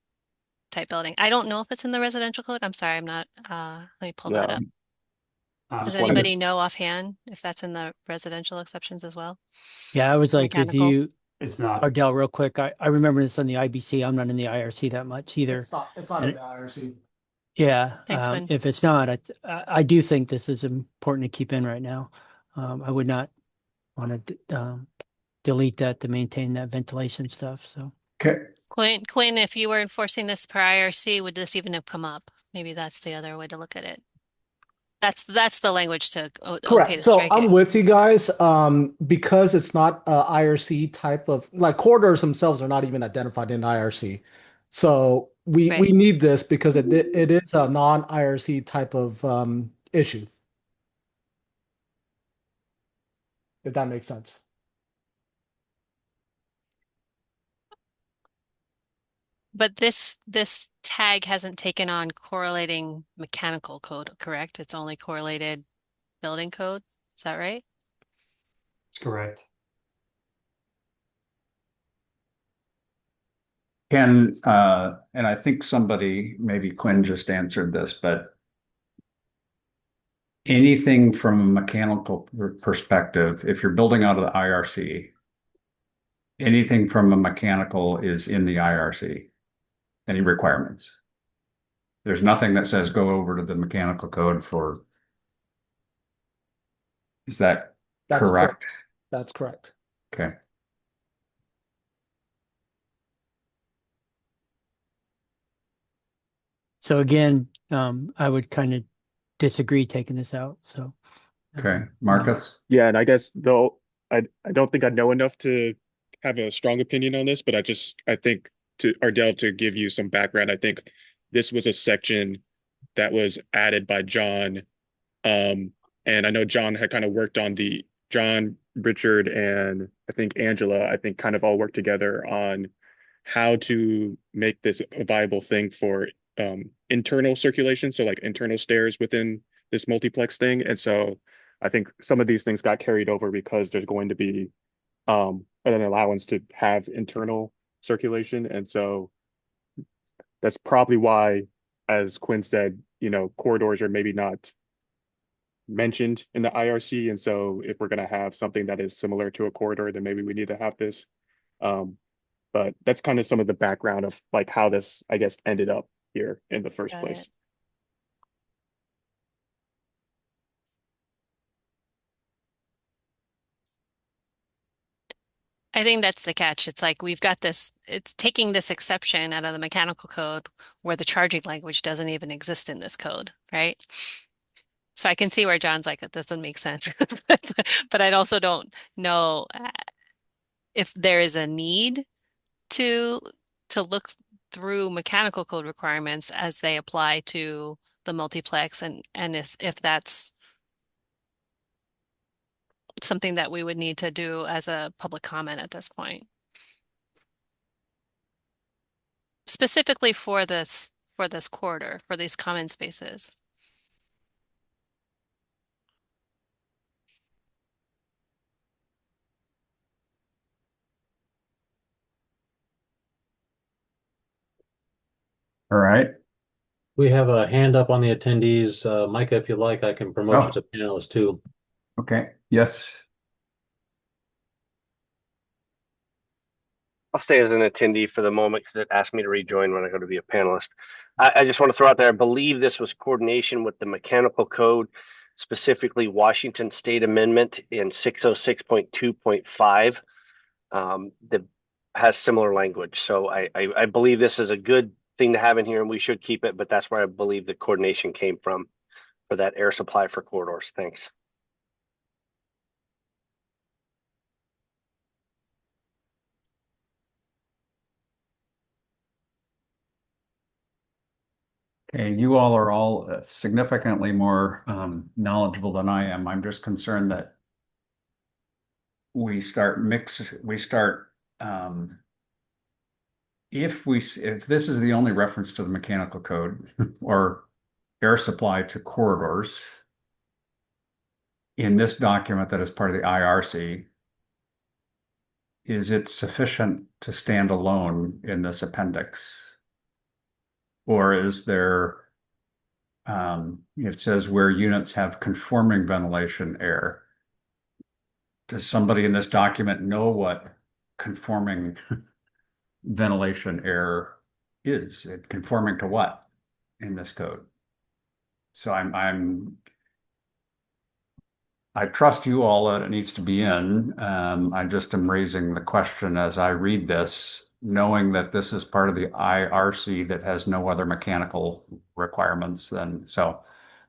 type building. I don't know if it's in the residential code. I'm sorry, I'm not, let me pull that Yeah. up. Does Just wanted to- anybody know offhand if that's in the residential exceptions as well? Yeah, I was like with Mechanical? you, It's not. Ardell, real quick. I remember this on the IBC. I'm not in the IRC that much either. It's not And in the IRC. Yeah, Thanks, Quinn. if it's not, I do think this is important to keep in right now. I would not want to delete that to maintain that ventilation stuff. So Okay. Quinn, if you were enforcing this per IRC, would this even have come up? Maybe that's the other way to look at it. That's the language to okay Correct. to So strike I'm it. with you guys. Because it's not a IRC type of like corridors themselves are not even identified in IRC. So we Right. need this because it is a non-IRC type of issue. If that makes sense. But this tag hasn't taken on correlating mechanical code, correct? It's only correlated building code. Is that right? That's correct. Can, and I think somebody, maybe Quinn just answered this, but anything from a mechanical perspective, if you're building out of the IRC, anything from a mechanical is in the IRC, any requirements. There's nothing that says go over to the mechanical code for, is that That's correct? That's correct. Okay. So again, I would kind of disagree taking this out. So Okay, Marcus? Yeah, and I guess though I don't think I know enough to have a strong opinion on this, but I think to Ardell to give you some background, I think this was a section that was added by John. And I know John had kind of worked on John, Richard, and I think Angela, I think kind of all worked together on how to make this a viable thing for internal circulation, so like internal stairs within this multiplex thing. And so I think some of these things got carried over because there's going to be an allowance to have internal circulation. And so that's probably why, as Quinn said, corridors are maybe not mentioned in the IRC. And so if we're going to have something that is similar to a corridor, then maybe we need to have this. But that's kind of some of the background of like how this, I guess, ended up here in the first Got place. it. I think that's the catch. It's like we've got this, it's taking this exception out of the mechanical code where the charging language doesn't even exist in this code, right? So I can see where John's like, it doesn't make sense. But I also don't know if there is a need to look through mechanical code requirements as they apply to the multiplex and if that's something that we would need to do as a public comment at this point. Specifically for this corridor, for these common spaces. All right. We have a hand up on the attendees. Micah, if you like, I can promote you Oh. to panelist too. Okay, yes. I'll stay as an attendee for the moment because it asked me to rejoin when I go to be a panelist. I just want to throw out there, I believe this was coordination with the mechanical code, specifically Washington State Amendment in 606.2.5 that has similar language. So I believe this is a good thing to have in here and we should keep it, but that's where I believe the coordination came from for that air supply for corridors. Thanks. Okay, you all are all significantly more knowledgeable than I am. I'm just concerned that we start if this is the only reference to the mechanical code or air supply to corridors in this document that is part of the IRC, is it sufficient to stand alone in this appendix? Or is there, it says where units have conforming ventilation air. Does somebody in this document know what conforming ventilation air is? It conforming to what in this code? So I trust you all that it needs to be in. I just am raising the question as I read this, knowing that this is part of the IRC that has no other mechanical requirements. And so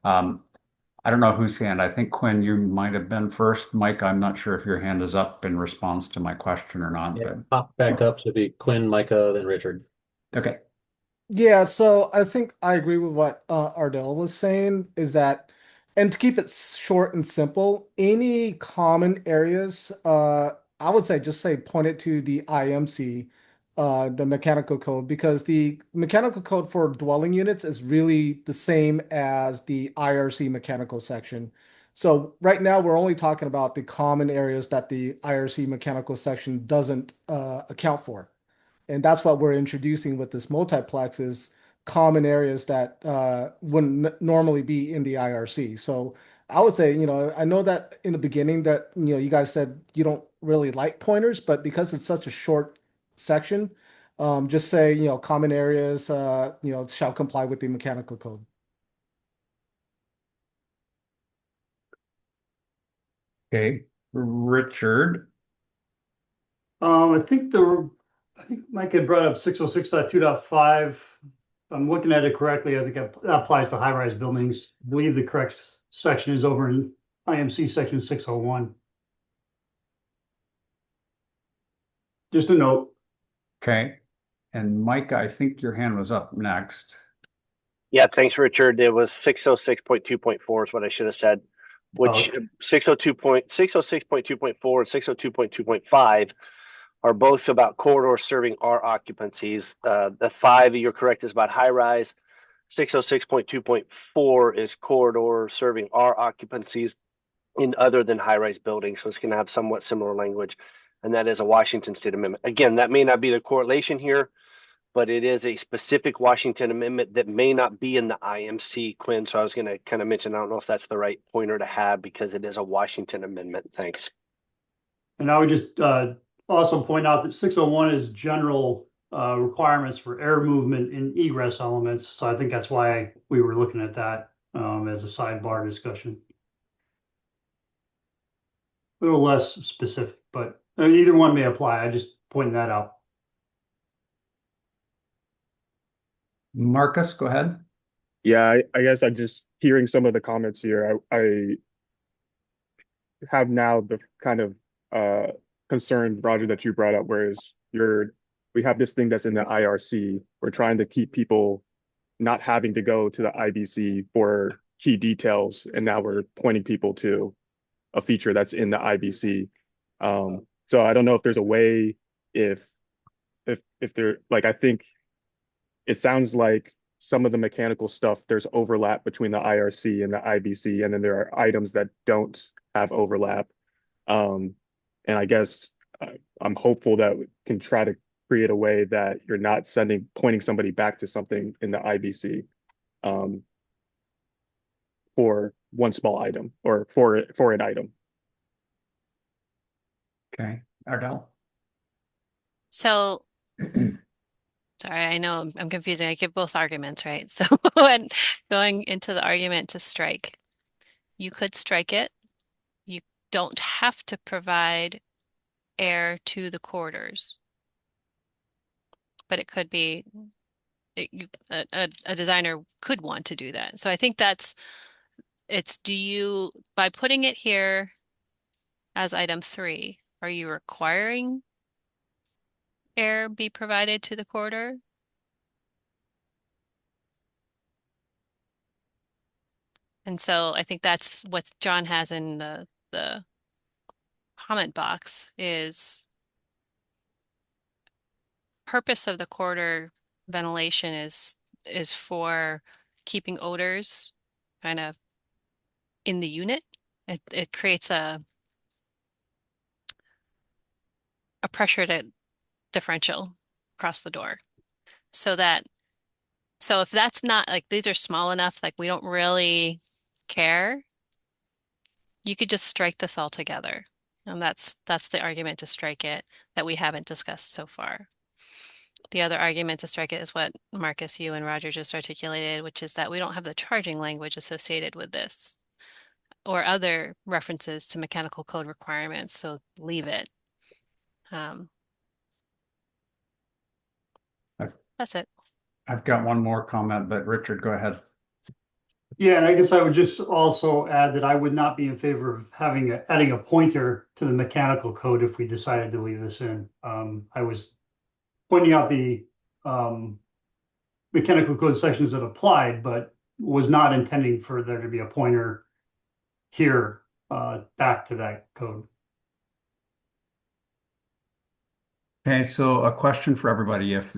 I don't know whose hand. I think Quinn, you might have been first. Mike, I'm not sure if your hand is up in response to my question or not. Yeah, pop back up to be Quinn, Micah, then Richard. Okay. Yeah, so I think I agree with what Ardell was saying is that, and to keep it short and simple, any common areas, I would say just say point it to the IMC the mechanical code, because the mechanical code for dwelling units is really the same as the IRC mechanical section. So right now we're only talking about the common areas that the IRC mechanical section doesn't account for. And that's what we're introducing with this multiplex is common areas that wouldn't normally be in the IRC. So I would say, I know that in the beginning that, you guys said you don't really like pointers, but because it's such a short section, just say, common areas, shall comply with the mechanical code. Okay, Richard. I think Mike had brought up 606.2.5. If I'm looking at it correctly, I think that applies to high-rise buildings. I believe the correct section is over in IMC section 601. Just a note. Okay. And Mike, I think your hand was up next. Yeah, thanks, Richard. It was 606.2.4 is what I should have said, which 606.2.4 and 602.2.5 are both about corridors serving R occupancies. The 5, you're correct, is about high rise. 606.2.4 is corridor serving R occupancies in other than high rise buildings. So it's going to have somewhat similar language. And that is a Washington State amendment. Again, that may not be the correlation here, but it is a specific Washington amendment that may not be in the IMC, Quinn. So I was going to kind of mention, I don't know if that's the right pointer to have because it is a Washington amendment. Thanks. And I would just also point out that 601 is general requirements for air movement in egress elements. So I think that's why we were looking at that as a sidebar discussion. A little less specific, but either one may apply. I just pointed that out. Marcus, go ahead. Yeah, I guess I just hearing some of the comments here, I have now the kind of concern, Roger, that you brought up, whereas we have this thing that's in the IRC. We're trying to keep people not having to go to the IBC for key details, and now we're pointing people to a feature that's in the IBC. So I don't know if there's a way if there, like, I think it sounds like some of the mechanical stuff, there's overlap between the IRC and the IBC, and then there are items that don't have overlap. And I guess I'm hopeful that we can try to create a way that you're not pointing somebody back to something in the IBC for one small item or for an item. Okay, Ardell. So, sorry, I know I'm confusing. I give both arguments, right? So, when going into the argument to strike, you could strike it. You don't have to provide air to the corridors, but it could be a designer could want to do that. So I think by putting it here as item 3, are you requiring air be provided to the corridor? And so I think that's what John has in the comment box is purpose of the corridor ventilation is for keeping odors kind of in the unit. It creates a pressure differential across the door. So if that's not like these are small enough, like we don't really care, you could just strike this all together. And that's the argument to strike it that we haven't discussed so far. The other argument to strike it is what Marcus, you and Roger just articulated, which is that we don't have the charging language associated with this or other references to mechanical code requirements, so leave it. That's it. I've got one more comment, but Richard, go ahead. Yeah, and I guess I would just also add that I would not be in favor of adding a pointer to the mechanical code if we decided to leave this in. I was pointing out the mechanical code sections that applied, but was not intending for there to be a pointer here back to that code. Okay, so a question for everybody. If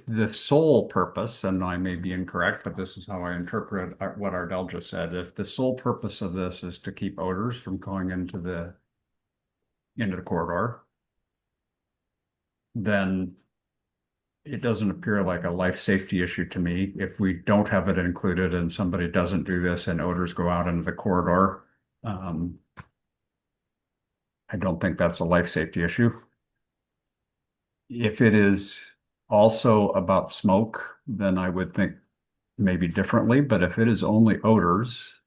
the sole purpose, and I may be incorrect, but this is how I interpret what Ardell just said, if the sole purpose of this is to keep odors from going into the corridor, then it doesn't appear like a life safety issue to me. If we don't have it included and somebody doesn't do this and odors go out into the corridor, I don't think that's a life safety issue. If it is also about smoke, then I would think maybe differently. But if it is only odors,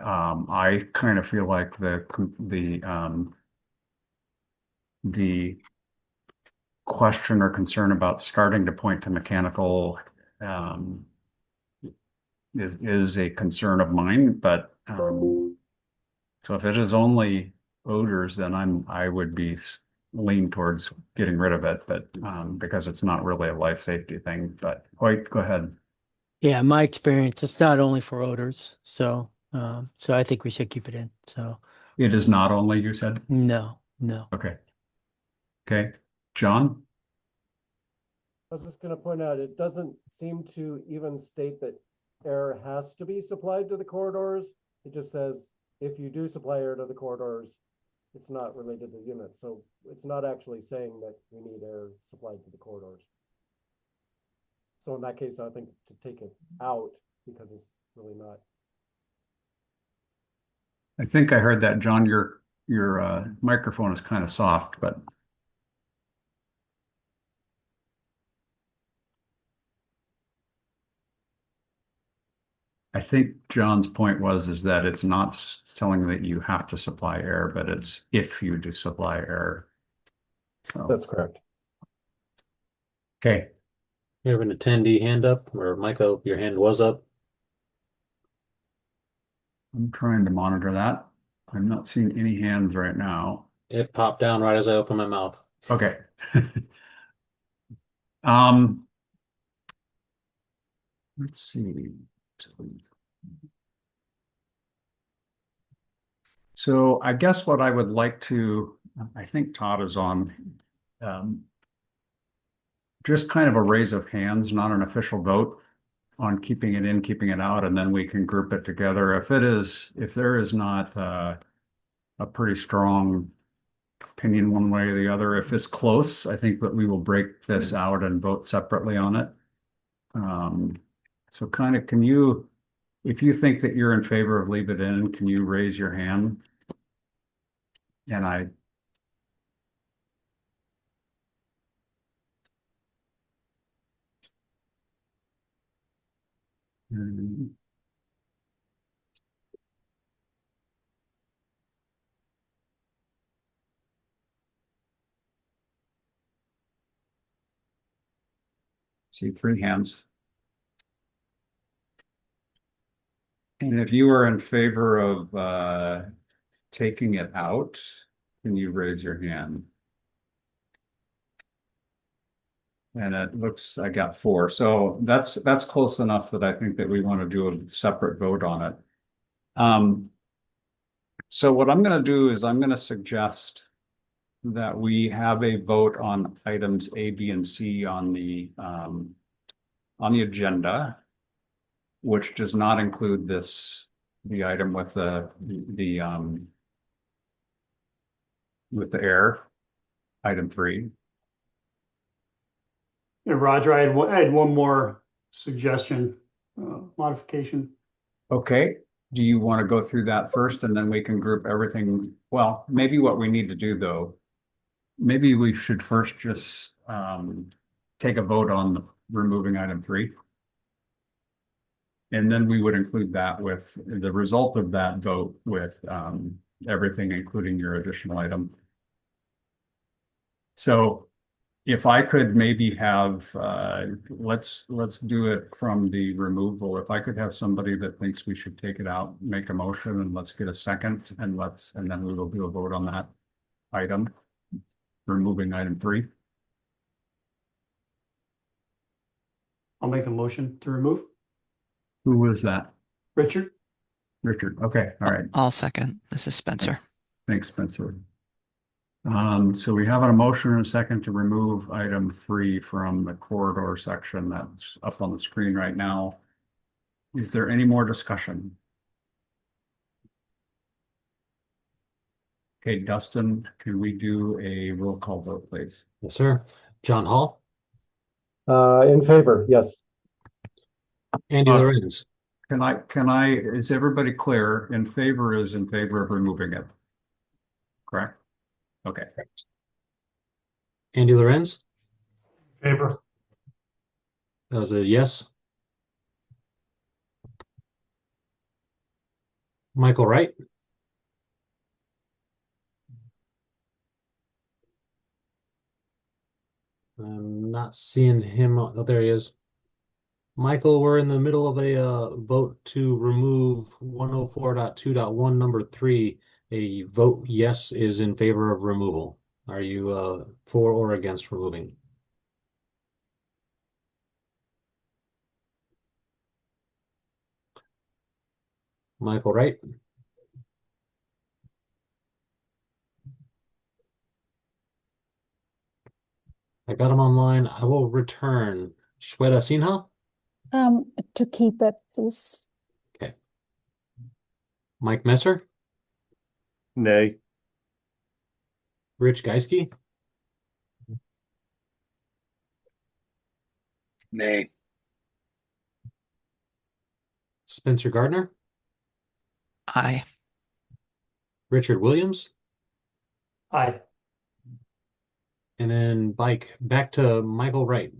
I kind of feel like the question or concern about starting to point to mechanical is a concern of mine. But so if it is only odors, then I would be lean towards getting rid of it, but because it's not really a life safety thing. But Hoyt, go ahead. Yeah, my experience, it's not only for odors, so I think we should keep it in. So It is not only, you said? no. Okay. Okay. John? I was just going to point out, it doesn't seem to even state that air has to be supplied to the corridors. It just says, if you do supply air to the corridors, it's not related to the unit. So it's not actually saying that we need air supplied to the corridors. So in that case, I think to take it out because it's really not. I think I heard that, John. Your microphone is kind of soft, but I think John's point is that it's not telling that you have to supply air, but it's if you do supply air. So. That's correct. Okay. You have an attendee hand up, or Michael, your hand was up. I'm trying to monitor that. I'm not seeing any hands right now. It popped down right as I opened my mouth. Okay. Let's see. So I guess what I would like to, I think Todd is on, just kind of a raise of hands, not an official vote on keeping it in, keeping it out, and then we can group it together. If there is not a pretty strong opinion one way or the other, if it's close, I think that we will break this out and vote separately on it. So kind of, if you think that you're in favor of leave it in, can you raise your hand? And see 3 hands. And if you are in favor of taking it out, can you raise your hand? And it looks, I got 4. So that's close enough that I think that we want to do a separate vote on it. So what I'm going to do is I'm going to suggest that we have a vote on items A, B, and C on the agenda, which does not include the item with the air, item 3. Yeah, Roger, I had one more suggestion, modification. Okay. Do you want to go through that first and then we can group everything? Well, maybe what we need to do though, maybe we should first just take a vote on removing item 3. And then we would include that with the result of that vote with everything, including your additional item. So if I could maybe have, let's do it from the removal. If I could have somebody that thinks we should take it out, make a motion, and let's get a second, and then we will do a vote on that item, removing item 3. I'll make a motion to remove. Who was that? Richard. Richard. Okay. All right. I'll second. This is Spencer. Thanks, Spencer. So we have a motion and a second to remove item 3 from the corridor section that's up on the screen right now. Is there any more discussion? Okay, Dustin, can we do a roll call vote, please? Yes, sir. John Hall, In favor, yes. Andy Uh, Lorenz, is everybody clear? In favor is in favor of removing it. Correct? Okay. Andy Lorenz, Favor. that was a yes. Michael Wright, I'm not seeing him. Oh, there he is. Michael, we're in the middle of a vote to remove 104.2.1 number 3. A vote yes is in favor of removal. Are you for or against removing? Michael Wright, I got him online. I will return. Shweta Sinha? To keep it, please. Okay. Mike Messer? Nay. Rich Geisky? Nay. Spencer Gardner? Aye. Richard Williams? Aye. And then back to Michael Wright.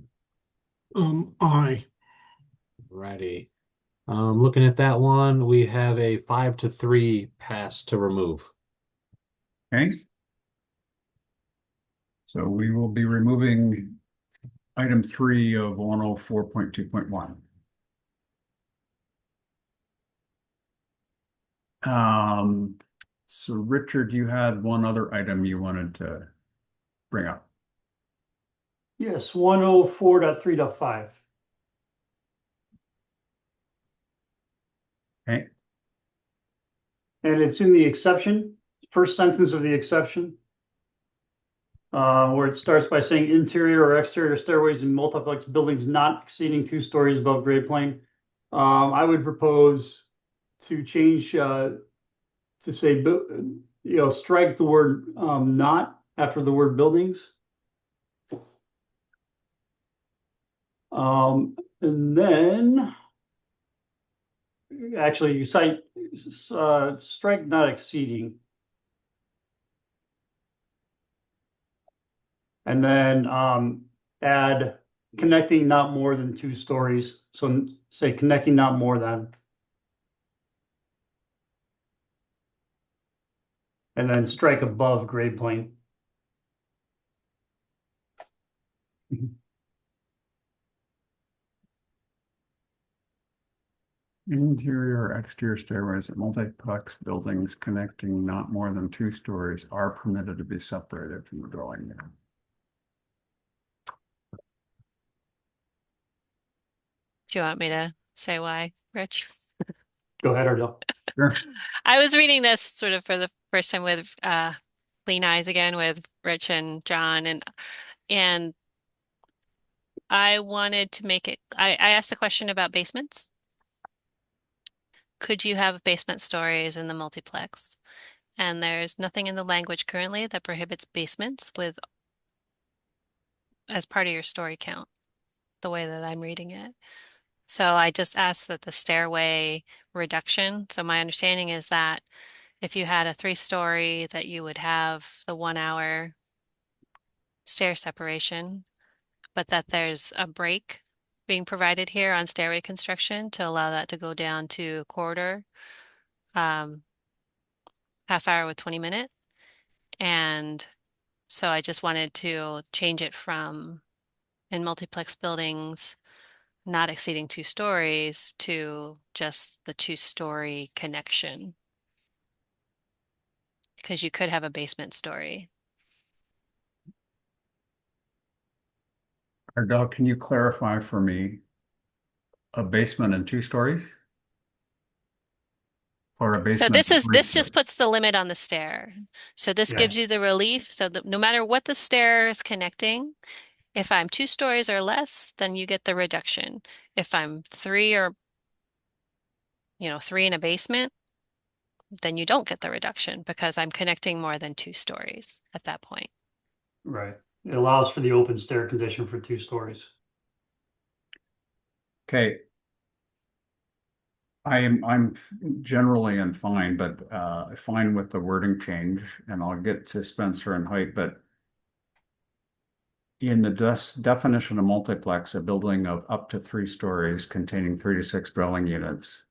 Aye. Righty. Looking at that one, we have a 5-3 pass to remove. Okay. So we will be removing item 3 of 104.2.1. So Richard, you had one other item you wanted to bring up. Yes, 104.3.5. Okay. And it's in the exception, first sentence of the exception, where it starts by saying interior or exterior stairways in multiplex buildings not exceeding 2 stories above grade plane. I would propose to change to say, strike the word not after the word buildings. And then actually you cite strike not exceeding. And then add connecting not more than 2 stories. So say connecting not more than. And then strike above grade plane. Interior or exterior stairways at multiplex buildings connecting not more than 2 stories are permitted to be separated from the dwelling unit. Do you want me to say why, Rich? Go ahead, Ardell. Sure. I was reading this sort of for the first time with clean eyes again with Rich and John, and I wanted to make it. I asked the question about basements. Could you have basement stories in the multiplex? And there's nothing in the language currently that prohibits basements as part of your story count, the way that I'm reading it. So I just asked that the stairway reduction. So my understanding is that if you had a 3-story, that you would have the 1-hour stair separation, but that there's a break being provided here on stairway construction to allow that to go down to quarter, half hour with 20 minute. And so I just wanted to change it from in multiplex buildings not exceeding 2 stories to just the 2-story connection. Because you could have a basement story. Ardell, can you clarify for me a basement and 2 stories? for a So basement. this just puts the limit on the stair. So this Yeah. gives you the relief. So that no matter what the stair is connecting, if I'm 2 stories or less, then you get the reduction. If I'm 3 or 3 in a basement, then you don't get the reduction because I'm connecting more than 2 stories at that point. Right. It allows for the open stair condition for 2 stories. Okay. I'm generally in fine, but fine with the wording change, and I'll get to Spencer and height, but in the definition of multiplex, a building of up to 3 stories containing 3 to 6 dwelling units.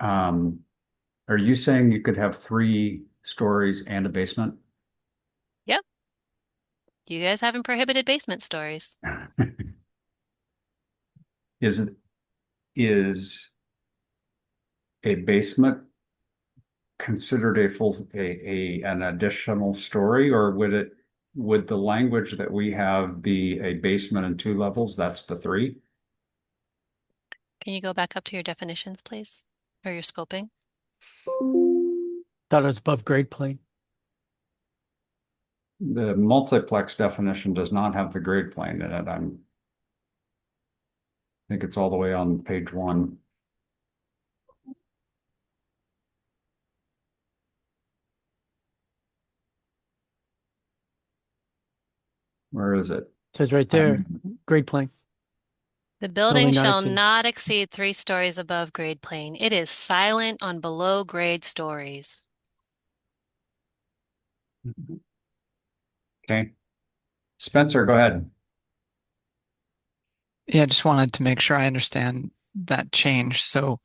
Are you saying you could have 3 stories and a basement? Yep. You guys haven't prohibited basement stories. Is a basement considered an additional story, or would the language that we have be a basement and 2 levels? That's the 3? Can you go back up to your definitions, please? Or your scoping? Thought it was above grade plane. The multiplex definition does not have the grade plane in it. I think it's all the way on page 1. Where is it? It says right there, grade plane. The building Building not shall exceed. not exceed 3 stories above grade plane. It is silent on below grade stories. Okay. Spencer, go ahead. Yeah, I just wanted to make sure I understand that change. So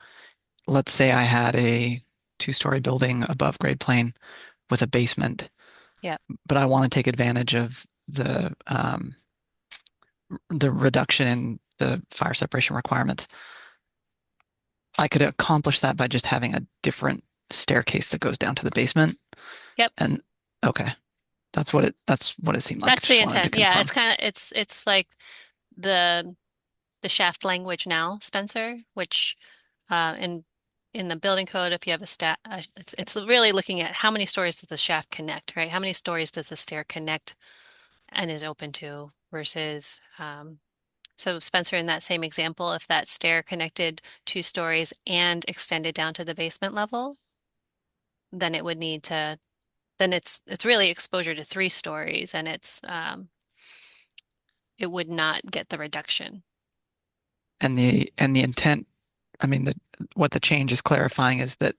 let's say I had a 2-story building above grade plane with a basement. Yep. But I want to take advantage of the reduction in the fire separation requirements. I could accomplish that by just having a different staircase that goes down to the basement. Yep. And okay, that's what it seemed like. That's the Just wanted to intent. Yeah, confirm. it's kind of it's like the shaft language now, Spencer, which in the building code, if you have it's really looking at how many stories does the shaft connect, right? How many stories does the stair connect and is open to versus so Spencer, in that same example, if that stair connected 2 stories and extended down to the basement level, then it would need to, then it's really exposure to 3 stories, and it would not get the reduction. And the intent, I mean, what the change is clarifying is that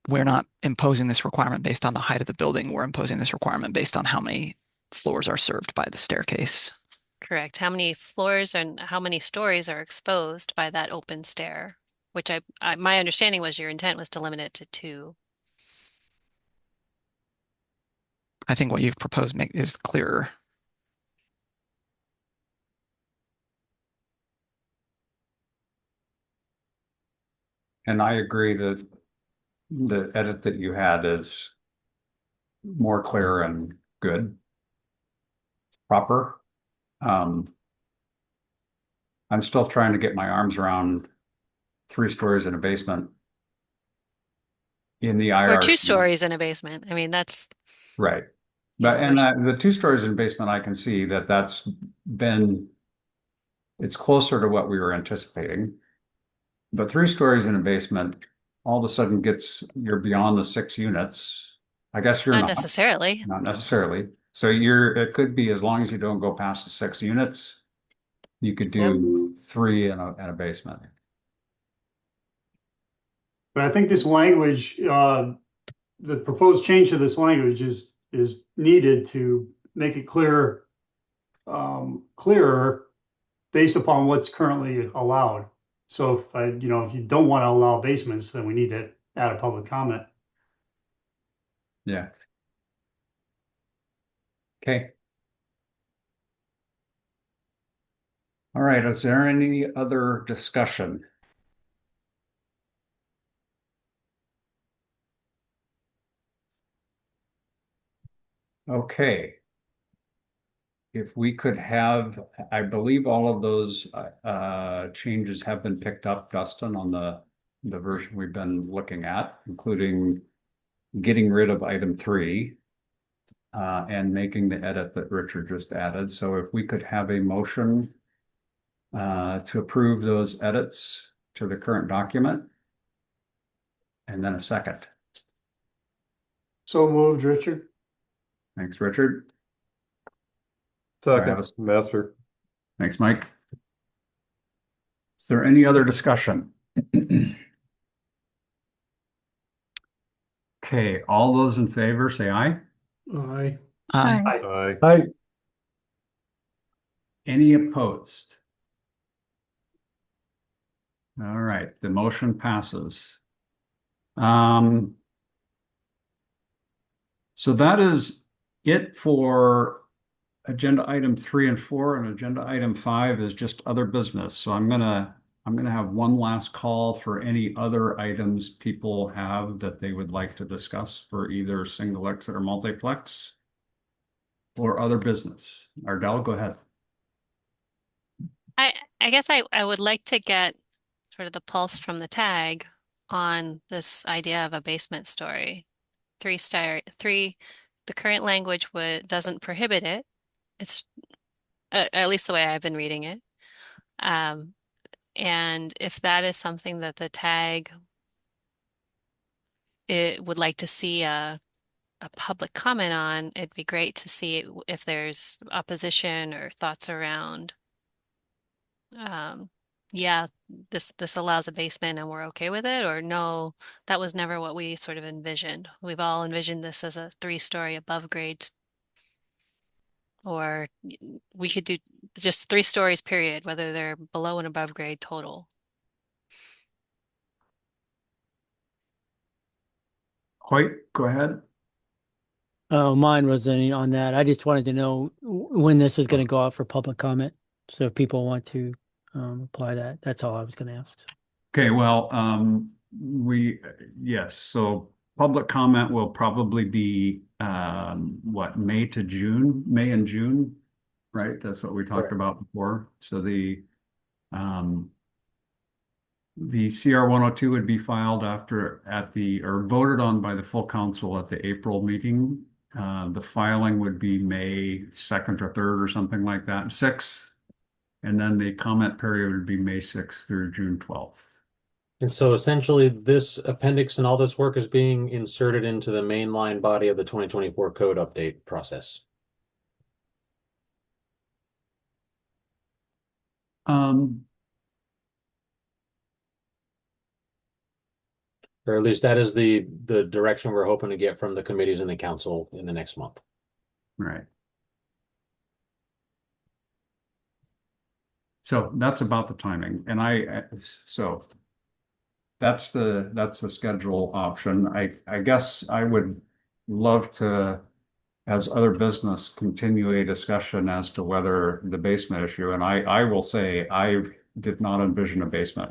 we're not imposing this requirement based on the height of the building. We're imposing this requirement based on how many floors are served by the staircase. Correct. How many floors and how many stories are exposed by that open stair, which my understanding was your intent was to limit it to 2. I think what you've proposed is clearer. And I agree that the edit that you had is more clear and good, proper. I'm still trying to get my arms around 3 stories in a basement in the Or 2 IR. stories in a basement. I mean, that's Right. Yeah, But the 2 stories in basement, I can see that's been, it's closer to what we were anticipating. But 3 stories in a basement, all of a sudden you're beyond the 6 units. I guess you're not not. necessarily. Not necessarily. So it could be as long as you don't go past the 6 units, you could do 3 in a basement. But I think this language, the proposed change to this language is needed to make it clearer based upon what's currently allowed. So if you don't want to allow basements, then we need to add a public comment. Yeah. Okay. All right. Is there any other discussion? Okay. If we could have, I believe all of those changes have been picked up, Dustin, on the the version we've been looking at, including getting rid of item 3 and making the edit that Richard just added. So if we could have a motion to approve those edits to the current document, and then a second. So moved, Richard. Thanks, Richard. Do I have Second, a- Messer. Thanks, Mike. Is there any other discussion? Okay, all those in favor say aye. Aye. Aye. Aye. Any opposed? All right, the motion passes. So that is it for agenda item 3 and 4, and agenda item 5 is just other business. So I'm gonna have one last call for any other items people have that they would like to discuss for either single exit or multiplex or other business. Ardell, go ahead. I guess I would like to get sort of the pulse from the tag on this idea of a basement story. The current language doesn't prohibit it. It's at least the way I've been reading it. And if that is something that the tag would like to see a public comment on, it'd be great to see if there's opposition or thoughts around. Yeah, this allows a basement and we're okay with it, or no, that was never what we sort of envisioned. We've all envisioned this as a 3-story above grade, or we could do just 3 stories period, whether they're below and above grade total. Hoyt, go ahead. Oh, mine wasn't on that. I just wanted to know when this is going to go out for public comment. So if people want to apply that, that's all I was going to ask. Okay, well, yes, so public comment will probably be what, May and June, right? That's what we talked about before. So the CR 102 would be filed or voted on by the full council at the April meeting. The filing would be May 2nd or 3rd or something like that, 6th. And then the comment period would be May 6th through June 12th. And so essentially this appendix and all this work is being inserted into the mainline body of the 2024 code update process. Or at least that is the direction we're hoping to get from the committees and the council in the next month. Right. So that's about the timing. And so that's the schedule option. I guess I would love to, as other business, continue a discussion as to whether the basement issue, and I will say I did not envision a basement.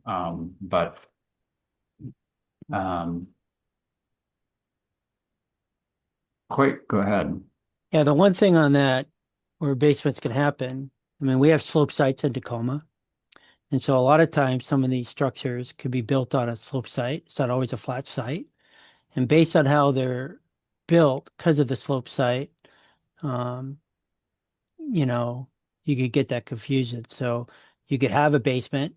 But Quite, go ahead. Yeah, the one thing on that where basements can happen, I mean, we have slope sites in Tacoma. And so a lot of times some of these structures could be built on a slope site. It's not always a flat site. And based on how they're built, because of the slope site, you could get that confusion. So you could have a basement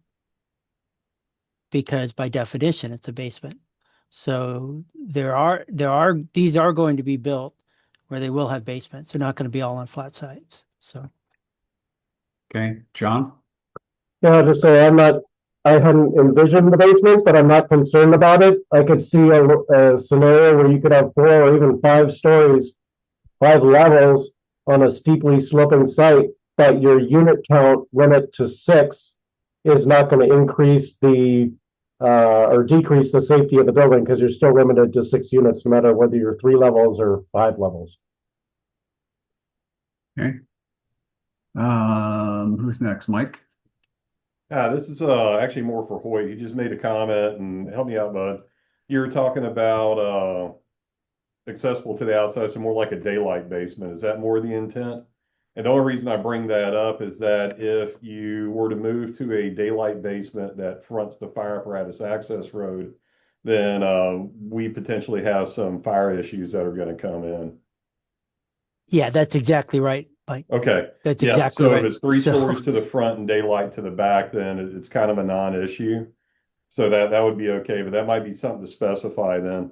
because by definition it's a basement. So these are going to be built where they will have basements. They're not going to be all on flat sites. So Okay, John? Yeah, just say I hadn't envisioned the basement, but I'm not concerned about it. I could see a scenario where you could have 4 or even 5 stories, 5 levels on a steeply sloping site, but your unit count limit to 6 is not going to increase or decrease the safety of the building because you're still limited to 6 units, no matter whether you're 3 levels or 5 levels. Okay. Who's next? Mike? This is actually more for Hoyt. You just made a comment and help me out, bud. You were talking about accessible to the outside, so more like a daylight basement. Is that more the intent? And the only reason I bring that up is that if you were to move to a daylight basement that fronts the fire apparatus access road, then we potentially have some fire issues that are going to come in. Yeah, that's exactly right, Mike. Okay. That's Yeah. exactly So right. if it's three So- stories to the front and daylight to the back, then it's kind of a non-issue. So that would be okay, but that might be something to specify then.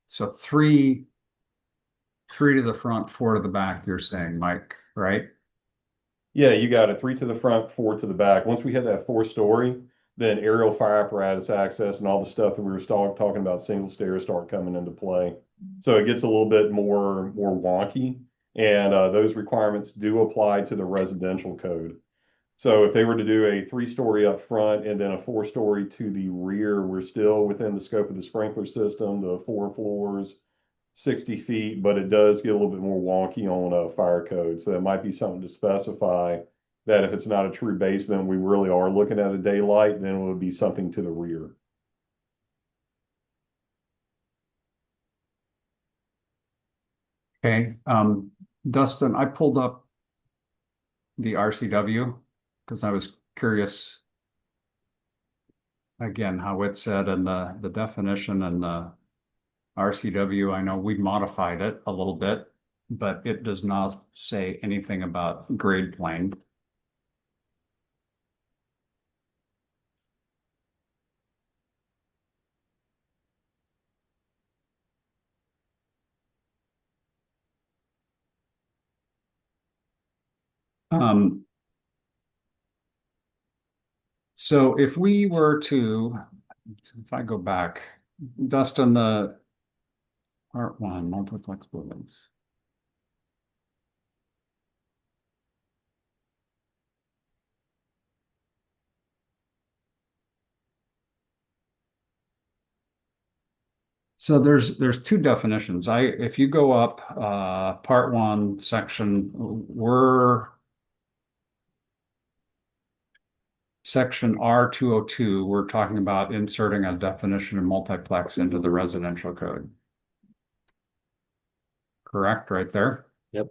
So three to the front, four to the back, you're saying, Mike, right? Yeah, you got it. 3 to the front, 4 to the back. Once we hit that 4-story, then aerial fire apparatus access and all the stuff that we were talking about, single stairs, start coming into play. So it gets a little bit more wonky, and those requirements do apply to the residential code. So if they were to do a 3-story up front and then a 4-story to the rear, we're still within the scope of the sprinkler system, the 4 floors, 60 feet, but it does get a little bit more wonky on fire code. So it might be something to specify that if it's not a true basement, we really are looking at a daylight, then it would be something to the rear. Okay. Dustin, I pulled up the RCW because I was curious again how it said in the definition and the RCW. I know we modified it a little bit, but it does not say anything about grade plane. So if we were to, if I go back, Dustin, the part one, multiplex buildings. So there's two definitions. If you go up part one section, section R202, we're talking about inserting a definition of multiplex into the residential code. Correct, right there? Yep.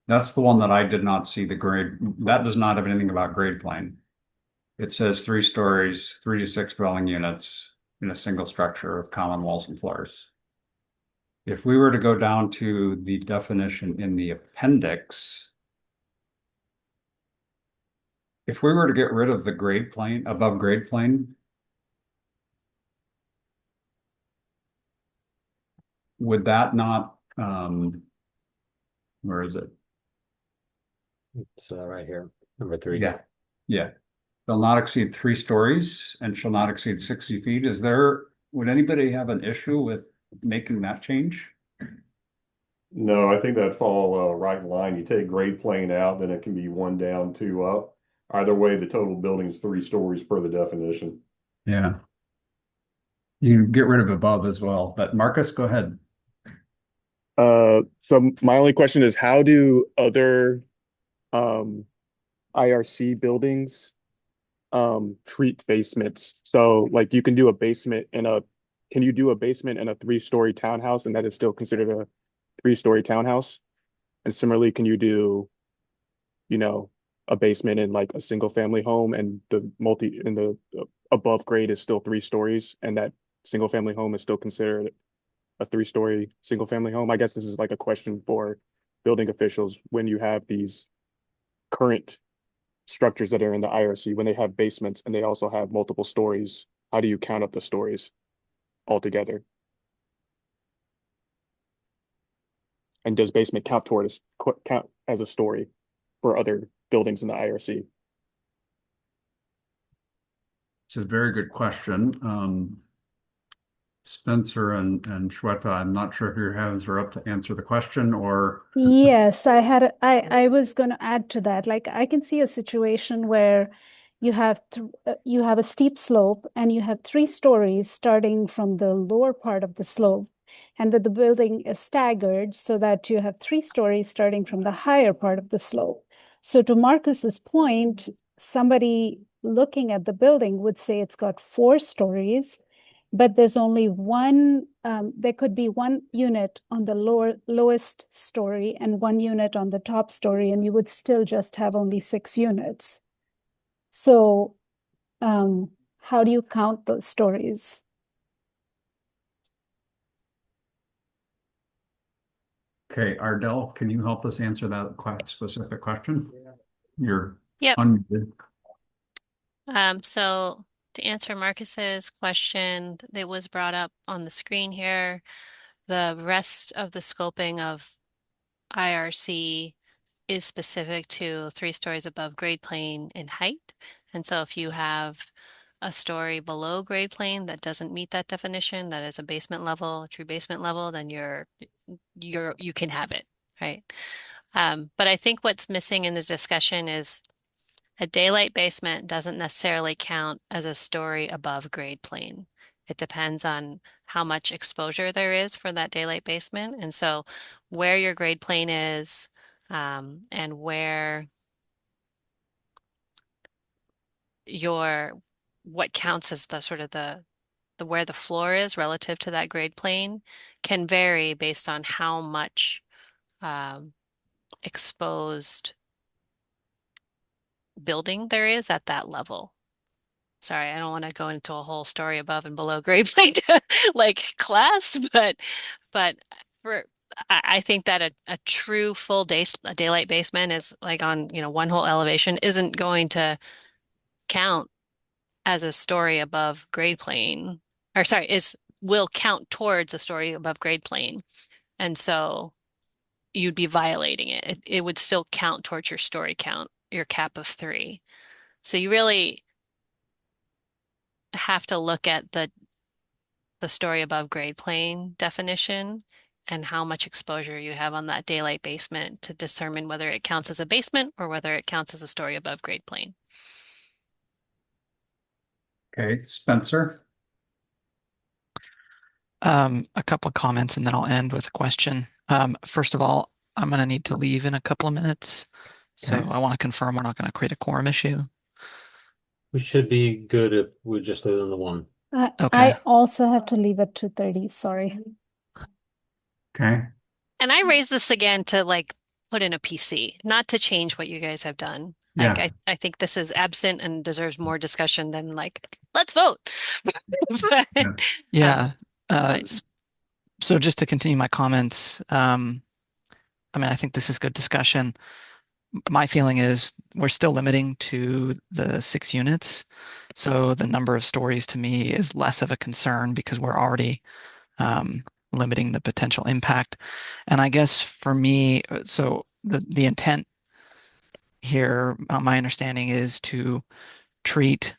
That's the one that I did not see the grade. That does not have anything about grade plane. It says 3 stories, 3 to 6 dwelling units in a single structure with common walls and floors. If we were to go down to the definition in the appendix, if we were to get rid of the grade plane, above grade plane, would that not, where is it? It's right here, number 3. Yeah, yeah. Shall not exceed 3 stories and shall not exceed 60 feet. Would anybody have an issue with making that change? No, I think that'd fall right in line. You take grade plane out, then it can be 1 down, 2 up. Either way, the total building is 3 stories per the definition. Yeah. You get rid of above as well, but Marcus, go ahead. So my only question is, how do other IRC buildings treat basements? So like you can do a basement in a, can you do a basement in a 3-story townhouse and that is still considered a 3-story townhouse? And similarly, can you do, you know, a basement in like a single family home and the above grade is still 3 stories and that single family home is still considered a 3-story single family home? I guess this is like a question for building officials when you have these current structures that are in the IRC, when they have basements and they also have multiple stories, how do you count up the stories altogether? And does basement count as a story for other buildings in the IRC? It's a very good question. Spencer and Shweta, I'm not sure if your hands are up to answer the question or. Yes, I was going to add to that. Like I can see a situation where you have a steep slope and you have 3 stories starting from the lower part of the slope, and that the building is staggered so that you have 3 stories starting from the higher part of the slope. So to Marcus's point, somebody looking at the building would say it's got 4 stories, but there's only one, there could be one unit on the lowest story and one unit on the top story, and you would still just have only 6 units. So how do you count those stories? Okay, Ardell, can you help us answer that quite specific question? You're Yep. unmuted. So to answer Marcus's question that was brought up on the screen here, the rest of the scoping of IRC is specific to 3 stories above grade plane in height. And so if you have a story below grade plane that doesn't meet that definition, that is a basement level, a true basement level, then you can have it, right? But I think what's missing in the discussion is a daylight basement doesn't necessarily count as a story above grade plane. It depends on how much exposure there is for that daylight basement. And so where your grade plane is, and where what counts as the sort of the where the floor is relative to that grade plane can vary based on how much exposed building there is at that level. Sorry, I don't want to go into a whole story above and below grade plane like class, but for I think that a true full daylight basement is like on, one whole elevation isn't going to count as a story above grade plane, or sorry, will count towards a story above grade plane. And so you'd be violating it. It would still count towards your story count, your cap of 3. So you really have to look at the story above grade plane definition and how much exposure you have on that daylight basement to determine whether it counts as a basement or whether it counts as a story above grade plane. Okay, Spencer. A couple of comments and then I'll end with a question. First of all, I'm going to need to leave in a couple of minutes. So Okay. I want to confirm we're not going to create a quorum issue. We should be good if we just live in the one. Okay. I also have to leave at 2:30, sorry. Okay. And I raised this again to put in a PC, not to change what you guys have done. Yeah. I think this is absent and deserves more discussion than let's vote. But, Yeah. So just to continue my comments, I think this is good discussion. My feeling is we're still limiting to the 6 units. So the number of stories to me is less of a concern because we're already limiting the potential impact. And I guess for me, so the intent here, my understanding is to treat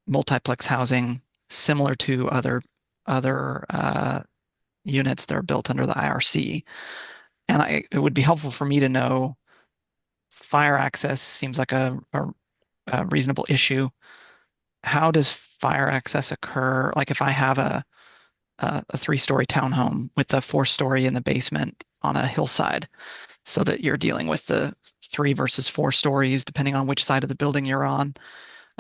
multiplex housing similar to other units that are built under the IRC. And it would be helpful for me to know fire access seems like a reasonable issue. How does fire access occur? Like if I have a 3-story townhome with a 4-story in the basement on a hillside, so that you're dealing with the 3 versus 4 stories, depending on which side of the building you're on.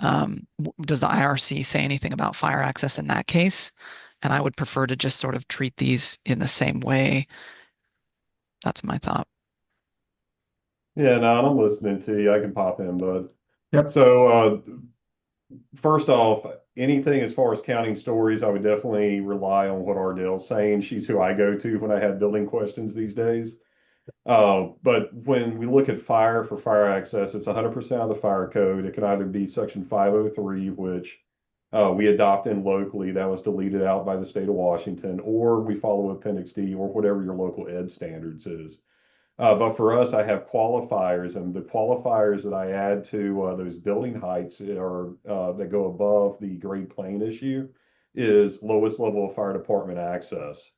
Does the IRC say anything about fire access in that case? And I would prefer to just sort of treat these in the same way. That's my thought. Yeah, no, I'm listening to you. I can pop in, bud. Yep. So, first off, anything as far as counting stories, I would definitely rely on what Ardell's saying. She's who I go to when I have building questions these days. But when we look at fire for fire access, it's 100% of the fire code. It can either be section 503, which we adopt in locally, that was deleted out by the state of Washington, or we follow Appendix D or whatever your local ed standards is. But for us, I have qualifiers, and the qualifiers that I add to those building heights are that go above the grade plane issue is lowest level of fire department access.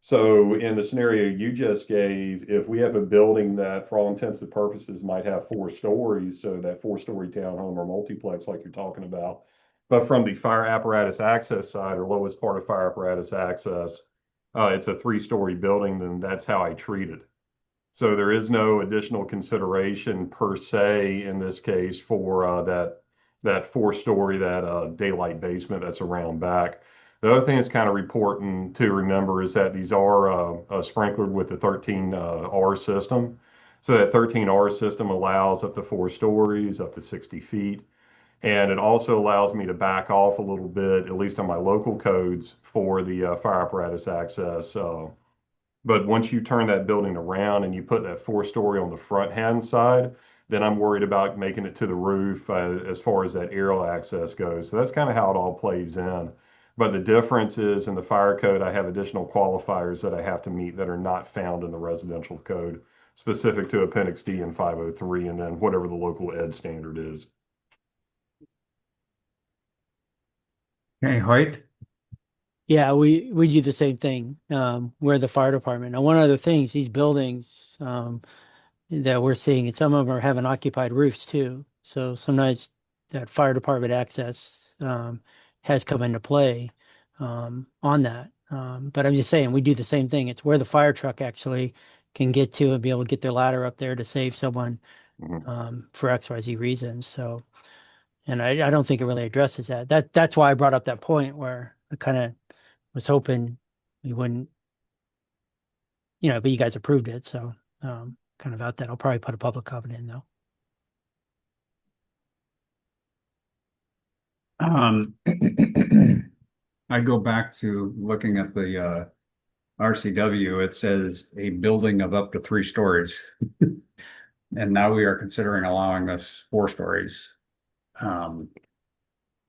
So in the scenario you just gave, if we have a building that for all intents and purposes might have 4 stories, so that 4-story townhome or multiplex like you're talking about, but from the fire apparatus access side or lowest part of fire apparatus access, it's a 3-story building, then that's how I treat it. So there is no additional consideration per se in this case for that that 4-story, that daylight basement that's around back. The other thing that's kind of important to remember is that these are sprinklered with the 13R system. So that 13R system allows up to 4 stories, up to 60 feet. And it also allows me to back off a little bit, at least on my local codes, for the fire apparatus access. But once you turn that building around and you put that 4-story on the front hand side, then I'm worried about making it to the roof as far as that aerial access goes. So that's kind of how it all plays in. But the difference is in the fire code, I have additional qualifiers that I have to meet that are not found in the residential code, specific to Appendix D and 503, and then whatever the local ed standard is. Okay, Hoyt. Yeah, we do the same thing. We're the fire department. Now, one of the things, these buildings that we're seeing, and some of them are having occupied roofs too. So sometimes that fire department access has come into play on that. But I'm just saying, we do the same thing. It's where the fire truck actually can get to and be able to get their ladder up there to save someone for XYZ reasons. So, and I don't think it really addresses that. That's why I brought up that point where I kind of was hoping we wouldn't, but you guys approved it. So kind of out that. I'll probably put a public comment in though. I go back to looking at the RCW. It says a building of up to 3 stories. And now we are considering allowing us 4 stories,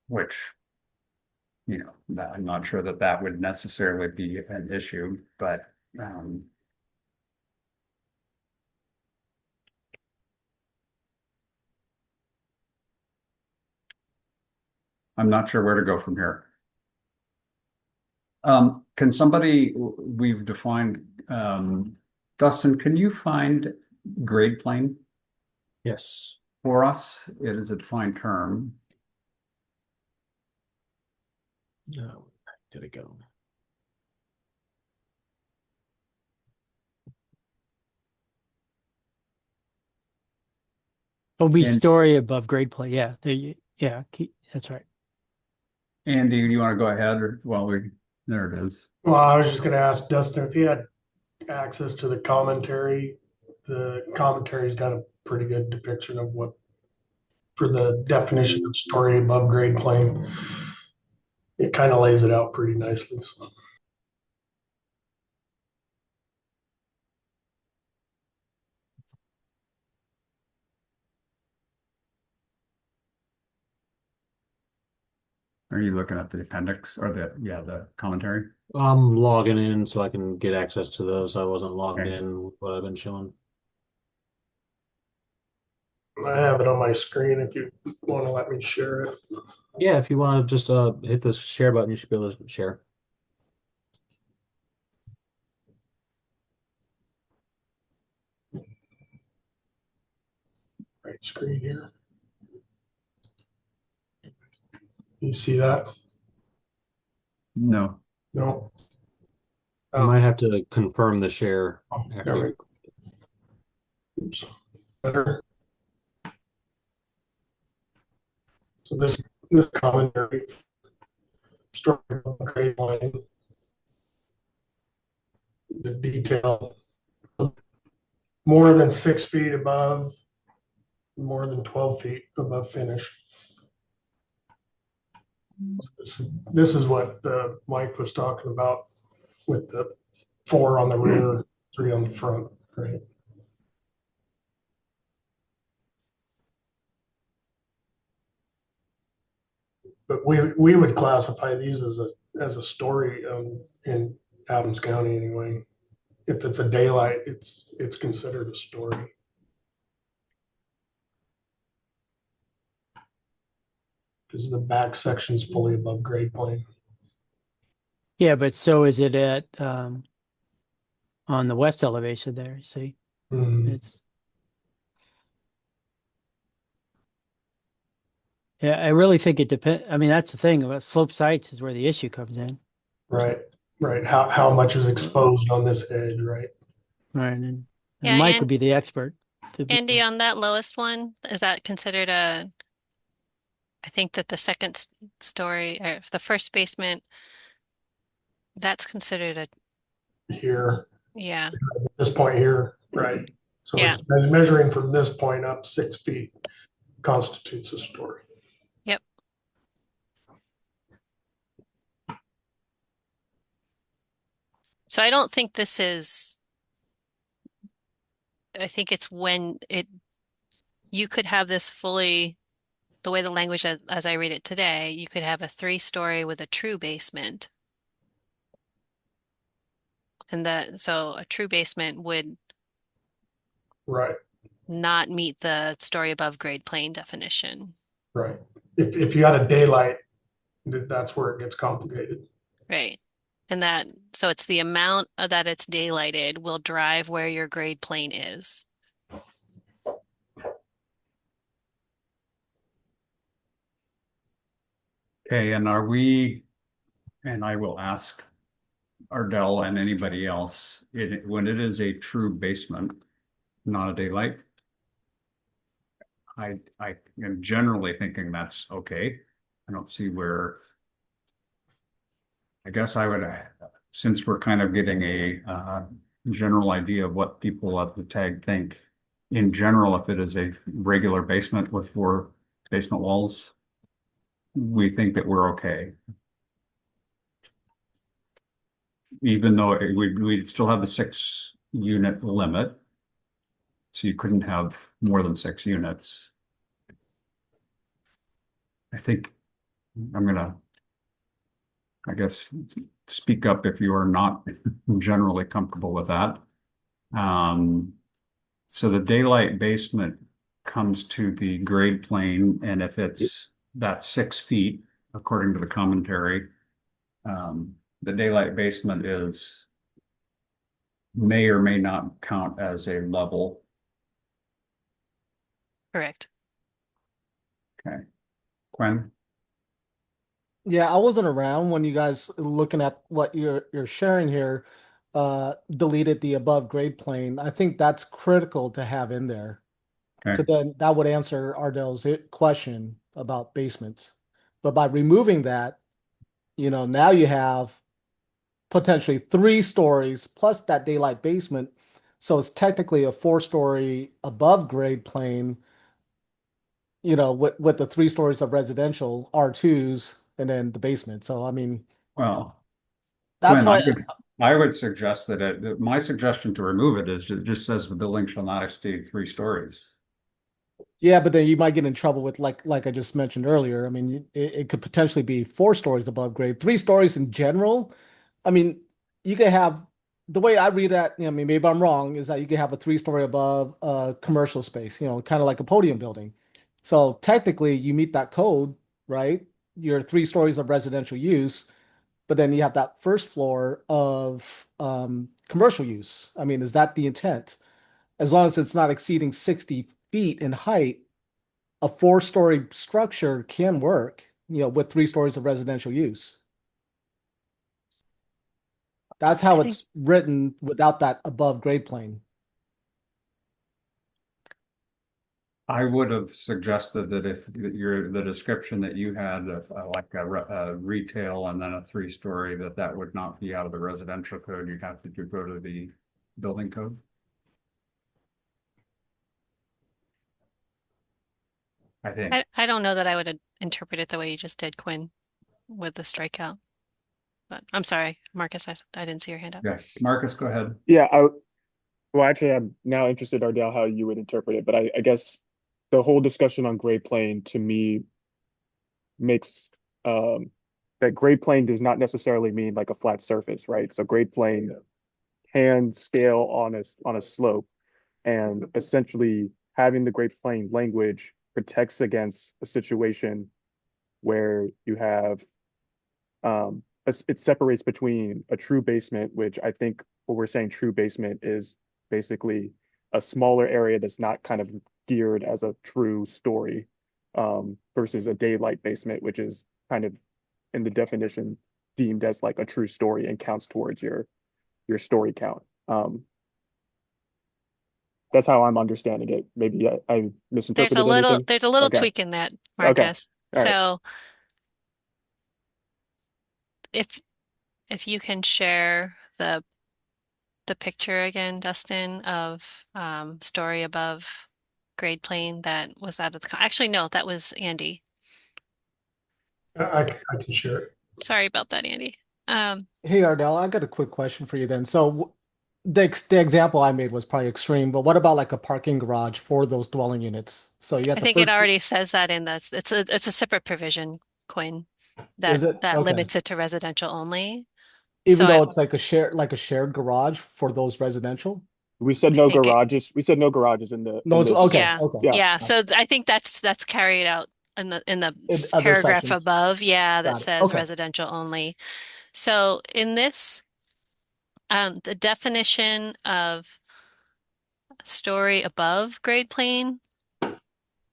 which, I'm not sure that that would necessarily be an issue, but I'm not sure where to go from here. Can somebody, we've defined, Dustin, can you find grade plane Yes. for us? It is a defined term. No, did it go? It'll be story above grade plane. Yeah, that's right. Andy, do you want to go ahead or there it is. Well, I was just going to ask Dustin if he had access to the commentary. The commentary's got a pretty good depiction of what, for the definition of story above grade plane. It kind of lays it out pretty nicely. So. Are you looking at the appendix or the commentary? I'm logging in so I can get access to those. I wasn't logged in with what I've been showing. I have it on my screen if you want to let me share it. Yeah, if you want to just hit the share button, you should be able to share. Right screen here. You see that? No. No. I might have to confirm the share. Right. Oops. Better. So this commentary story of grade line, the detail, more than 6 feet above, more than 12 feet above finish. This is what Mike was talking about with the 4 on the rear, 3 on the front, right? But we would classify these as a story in Adams County anyway. If it's a daylight, it's considered a story. Because the back section is fully above grade plane. Yeah, but so is it at on the west elevation there, you see? It's I really think it depends. I mean, that's the thing about slope sites is where the issue comes in. Right, right. How much is exposed on this edge, right? Right, and Yeah, Mike would be the expert. Andy, on that lowest one, is that considered I I think that the second story, or the first basement, that's considered a, Here, yeah, this point here, right? So yeah, it's measuring from this point up 6 feet constitutes a story. yep. So I don't think this is, I think it's when you could have this fully, the way the language as I read it today, you could have a 3-story with a true basement. And so a true basement would Right, not meet the story above grade plane definition. right. If you had a daylight, that's where it gets complicated. Right. And so it's the amount that it's daylighted will drive where your grade plane is. Okay, and I will ask Ardell and anybody else, when it is a true basement, not a daylight, I am generally thinking that's okay. I don't see where, I guess I would, since we're kind of getting a general idea of what people at the tag think, in general, if it is a regular basement with 4 basement walls, we think that we're okay. Even though we'd still have the 6-unit limit. So you couldn't have more than 6 units. I think I'm gonna, I guess, speak up if you are not generally comfortable with that. So the daylight basement comes to the grade plane, and if it's that 6 feet, according to the commentary, the daylight basement may or may not count as a level. Correct. Okay. Quinn? Yeah, I wasn't around when you guys looking at what you're sharing here, deleted the above grade plane. I think that's critical to have in there. Okay. Because then that would answer Ardell's question about basements. But by removing that, now you have potentially 3 stories plus that daylight basement. So it's technically a 4-story above grade plane, with the 3 stories of residential R2s and then the basement. So I mean, Well, that's Quinn, why. I would suggest that my suggestion to remove it is it just says the building shall not exceed 3 stories. Yeah, but then you might get in trouble with like I just mentioned earlier. I mean, it could potentially be 4 stories above grade, 3 stories in general. I mean, you could have the way I read that. I mean, maybe I'm wrong. Is that you could have a 3-story above commercial space. Kind of like a podium building. So technically, you meet that code, right? You're 3 stories of residential use, but then you have that first floor of commercial use. I mean, is that the intent? As long as it's not exceeding 60 feet in height, a 4-story structure can work, with 3 stories of residential use. That's how it's written without that above grade plane. I would have suggested that if the description that you had of like a retail and then a 3-story, that would not be out of the residential code. You'd have to go to the building code. I think. I don't know that I would interpret it the way you just did, Quinn, with the strikeout. But I'm sorry, Marcus, I didn't see your hand up. Yeah, Marcus, go ahead. Yeah, well, actually, I'm now interested, Ardell, how you would interpret it. But I guess the whole discussion on grade plane to me makes that grade plane does not necessarily mean like a flat surface, right? So grade plane can scale on a slope, and essentially having the grade plane language protects against a situation where you have it separates between a true basement, which I think what we're saying true basement is basically a smaller area that's not kind of geared as a true story, versus a daylight basement, which is kind of in the definition deemed as like a true story and counts towards your story count. That's how I'm understanding it. Maybe I misinterpreted anything. There's a little Okay. tweak in that, Okay. Marcus. All right. So if you can share the picture again, Dustin, of story above grade plane that was out of the actually no, that was Andy. I can share it. Sorry about that, Andy. Hey, Ardell, I got a quick question for you then. So the example I made was probably extreme, but what about like a parking garage for those dwelling units? So you got I the think it first, already says that in this. It's a separate provision, Quinn, is it? that Okay. limits it to residential only. Even So though it's like a shared garage for those residential? We said I no think it, garages. We said no garages No, in it's this. okay. yeah, Okay. Yeah. yeah. So I think that's carried out in the In other paragraph sections. above, yeah, that Got it. says Okay. residential only. So in this, the definition of story above grade plane,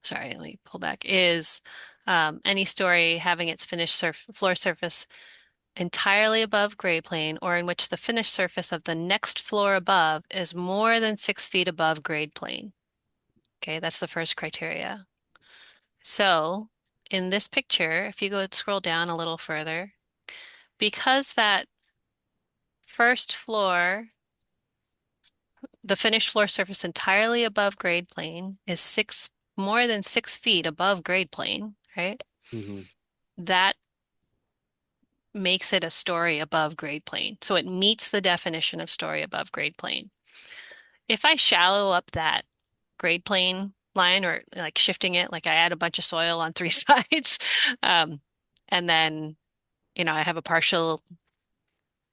sorry, let me pull back, is any story having its finished floor surface entirely above grade plane or in which the finished surface of the next floor above is more than 6 feet above grade plane. Okay, that's the first criteria. So in this picture, if you go scroll down a little further, because that first floor, the finished floor surface entirely above grade plane is more than 6 feet above grade plane, right? Mm-hmm. That makes it a story above grade plane. So it meets the definition of story above grade plane. If I shallow up that grade plane line or like shifting it, like I add a bunch of soil on three sides, and then, I have a partial,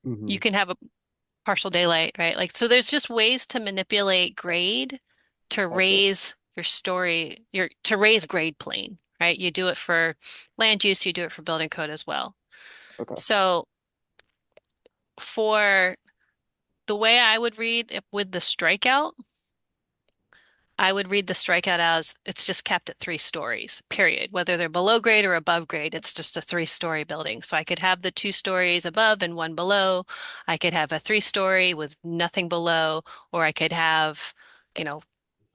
Mm-hmm. you can have a partial daylight, right? Like, so there's just ways to manipulate grade to Gotcha. raise your story, to raise grade plane, right? You do it for land use, you do it for building code as well. Okay. So for the way I would read it with the strikeout, I would read the strikeout as it's just capped at 3 stories, period. Whether they're below grade or above grade, it's just a 3-story building. So I could have the 2 stories above and one below. I could have a 3-story with nothing below, or I could have, you know,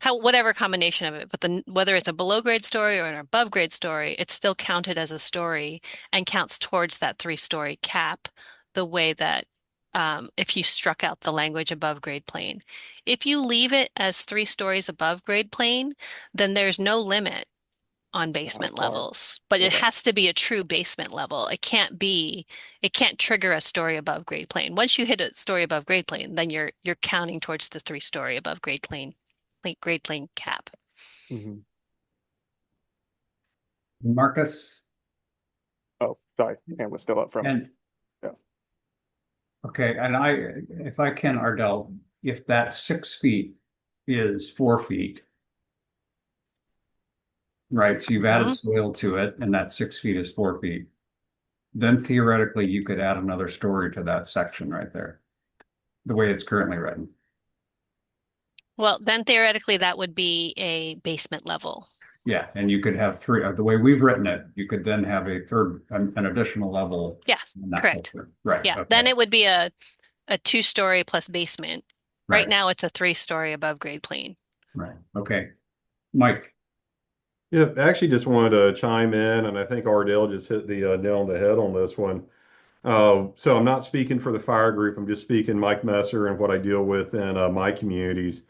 whatever combination of it. But whether it's a below grade story or an above grade story, it's still counted as a story and counts towards that 3-story cap, the way that if you struck out the language above grade plane. If you leave it as 3 stories above grade plane, then there's no limit on basement Far. levels, but it Okay. has to be a true basement level. It can't trigger a story above grade plane. Once you hit a story above grade plane, then you're counting towards the 3-story above grade plane cap. Mm-hmm. Marcus? Oh, sorry. Hand was still up from. And Yeah. okay, and if I can, Ardell, if that 6 feet is 4 feet, right? So you've added soil to it, and that 6 feet is 4 feet. Then theoretically, you could add another story to that section right there, the way it's currently written. Well, then theoretically that would be a basement level. Yeah, and you could have three. The way we've written it, you could then have a third, an additional level. Yes, in that correct. picture. Right. Yeah, Okay. then it would be a 2-story plus basement. Right Right. now it's a 3-story above grade plane. Right. Okay. Mike. Yeah, actually just wanted to chime in, and I think Ardell just hit the nail on the head on this one. So I'm not speaking for the fire group. I'm just speaking Mike Messer and what I deal with in my communities.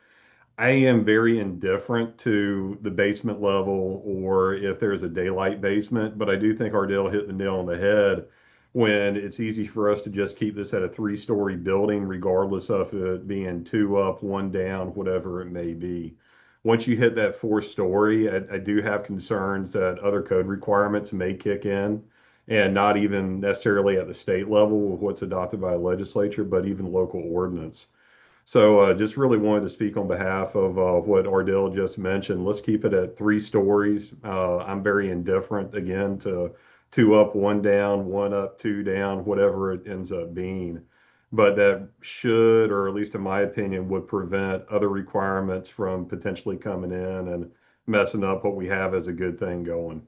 I am very indifferent to the basement level or if there's a daylight basement, but I do think Ardell hit the nail on the head when it's easy for us to just keep this at a 3-story building, regardless of it being two up, one down, whatever it may be. Once you hit that 4-story, I do have concerns that other code requirements may kick in, and not even necessarily at the state level of what's adopted by a legislature, but even local ordinance. So just really wanted to speak on behalf of what Ardell just mentioned. Let's keep it at 3 stories. I'm very indifferent again to two up, one down, one up, two down, whatever it ends up being. But that should, or at least in my opinion, would prevent other requirements from potentially coming in and messing up what we have as a good thing going.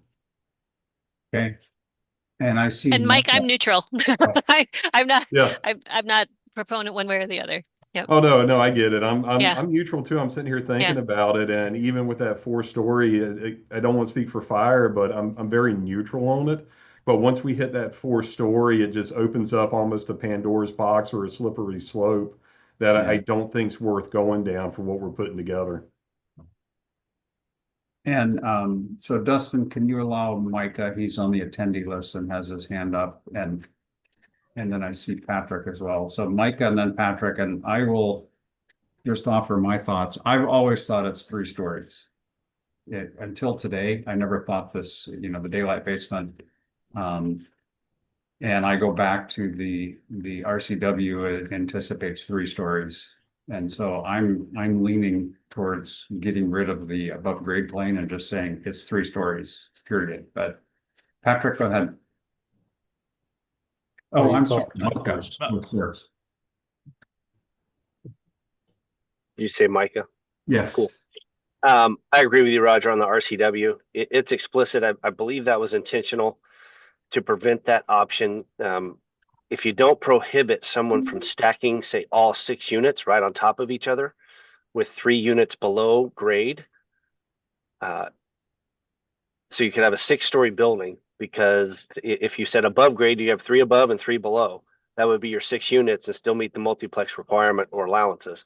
Okay. And I see And Mike, I'm neutral. Oh. I'm not Yeah. I'm not proponent one way or the other. Yep. Oh no, I get it. Yeah. I'm neutral too. I'm sitting here thinking Yeah. about it, and even with that 4-story, I don't want to speak for fire, but I'm very neutral on it. But once we hit that 4-story, it just opens up almost a Pandora's box or a slippery slope that I Yeah. don't think's worth going down for what we're putting together. And so Dustin, can you allow Micah? He's on the attendee list and has his hand up, and then I see Patrick as well. So Micah and then Patrick, and I will just offer my thoughts. I've always thought it's 3 stories. Until today, I never thought this, the daylight basement. And I go back to the RCW, it anticipates 3 stories. And so I'm leaning towards getting rid of the above grade plane and just saying it's 3 stories, period. But Patrick, go ahead. Oh, I'm sorry. Micah, of course. Did you say Micah? Yes. Cool. I agree with you, Roger, on the RCW. It's explicit. I believe that was intentional to prevent that option. If you don't prohibit someone from stacking, say, all 6 units right on top of each other with 3 units below grade, so you could have a 6-story building, because if you said above grade, you have 3 above and 3 below. That would be your 6 units and still meet the multiplex requirement or allowances.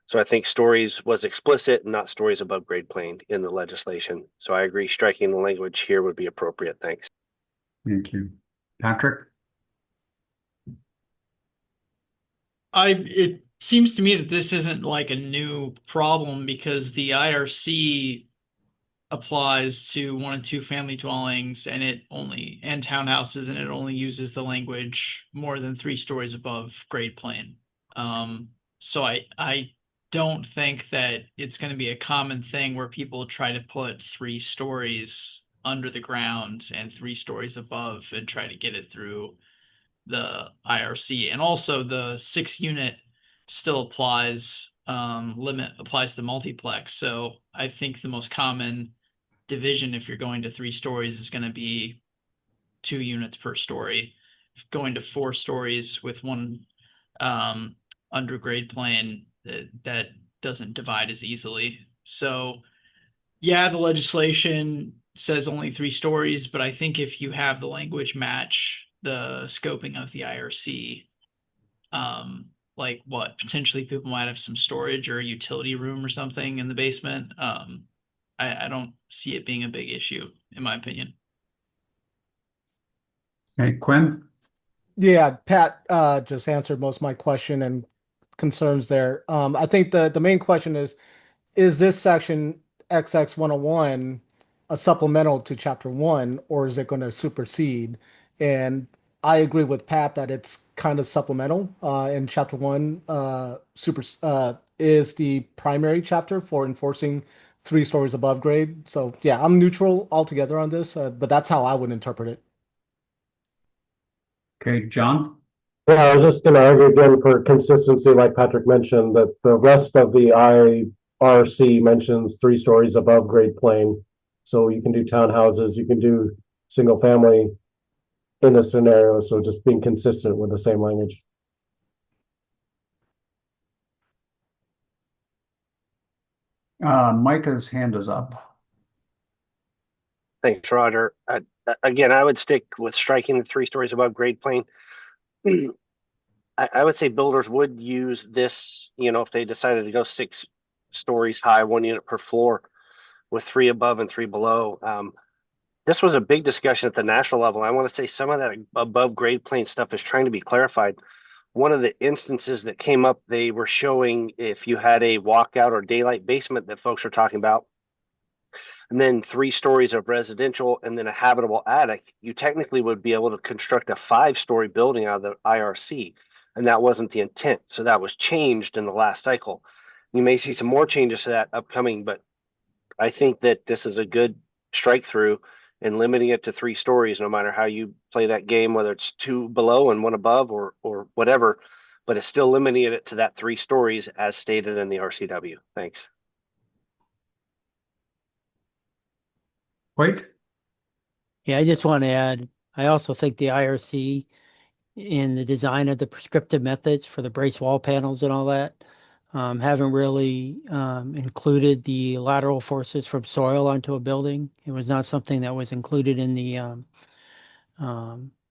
So I think stories was explicit and not stories above grade plane in the legislation. So I agree striking the language here would be appropriate. Thanks. Thank you. Patrick? It seems to me that this isn't like a new problem, because the IRC applies to 1 and 2 family dwellings and townhouses, and it only uses the language more than 3 stories above grade plane. So I don't think that it's going to be a common thing where people try to put 3 stories under the ground and 3 stories above and try to get it through the IRC. And also the 6-unit still applies, limit applies to the multiplex. So I think the most common division, if you're going to 3 stories, is going to be 2 units per story. Going to 4 stories with one under grade plane, that doesn't divide as easily. So yeah, the legislation says only 3 stories, but I think if you have the language match the scoping of the IRC, like what potentially people might have some storage or a utility room or something in the basement. I don't see it being a big issue, in my opinion. Hey, Quinn? Yeah, Pat just answered most of my question and concerns there. I think the main question is this section XX 101 a supplemental to chapter 1, or is it going to supersede? And I agree with Pat that it's kind of supplemental. In chapter 1, is the primary chapter for enforcing 3 stories above grade. So yeah, I'm neutral altogether on this, but that's how I would interpret it. Okay, John? Yeah, I was just going to argue again for consistency, like Patrick mentioned, that the rest of the IRC mentions 3 stories above grade plane. So you can do townhouses, you can do single family in this scenario. So just being consistent with the same language. Micah's hand is up. Thanks, Roger. Again, I would stick with striking the 3 stories above grade plane. I would say builders would use this, if they decided to go 6 stories high, 1 unit per floor with 3 above and 3 below. This was a big discussion at the national level. I want to say some of that above grade plane stuff is trying to be clarified. One of the instances that came up, they were showing if you had a walkout or daylight basement that folks are talking about, and then 3 stories of residential and then a habitable attic, you technically would be able to construct a 5-story building out of the IRC. And that wasn't the intent. So that was changed in the last cycle. You may see some more changes to that upcoming, but I think that this is a good strike through and limiting it to 3 stories, no matter how you play that game, whether it's 2 below and 1 above or whatever, but it's still limiting it to that 3 stories as stated in the RCW. Thanks. Wait. Yeah, I just want to add, I also think the IRC in the design of the prescriptive methods for the brace wall panels and all that. Haven't really included the lateral forces from soil onto a building. It was not something that was included in the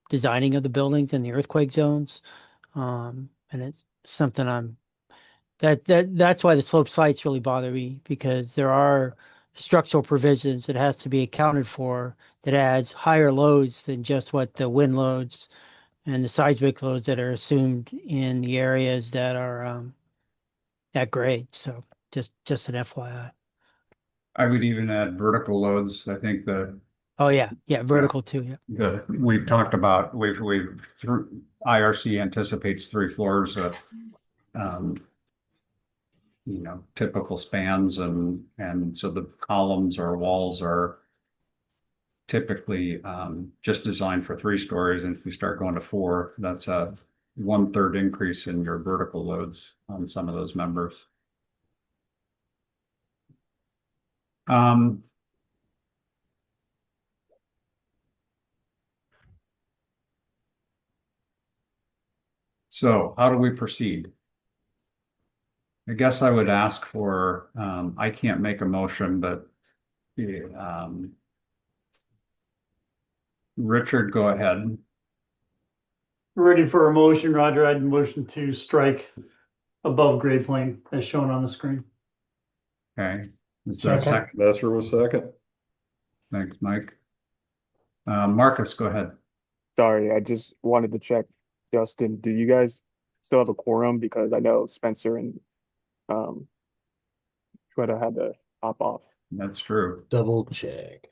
designing of the buildings in the earthquake zones. And it's something that's why the slope slides really bother me, because there are structural provisions that has to be accounted for that adds higher loads than just what the wind loads and the seismic loads that are assumed in the areas that are that grade. So just an FYI. I would even add vertical loads. I think Oh yeah, vertical too. Yeah. we've talked about through IRC anticipates 3 floors of typical spans, and so the columns or walls are typically just designed for 3 stories, and if we start going to 4, that's a 1/3 increase in your vertical loads on some of those members. So how do we proceed? I guess I would ask for, I can't make a motion, but Richard, go ahead. Ready for a motion, Roger. I'd motion to strike above grade plane as shown on the screen. Okay. Is there a Second. second? Messer was second. Thanks, Mike. Marcus, go ahead. Sorry, I just wanted to check, Justin, do you guys still have a quorum? Because I know Spencer and Shweta had to hop off. That's true. Double check.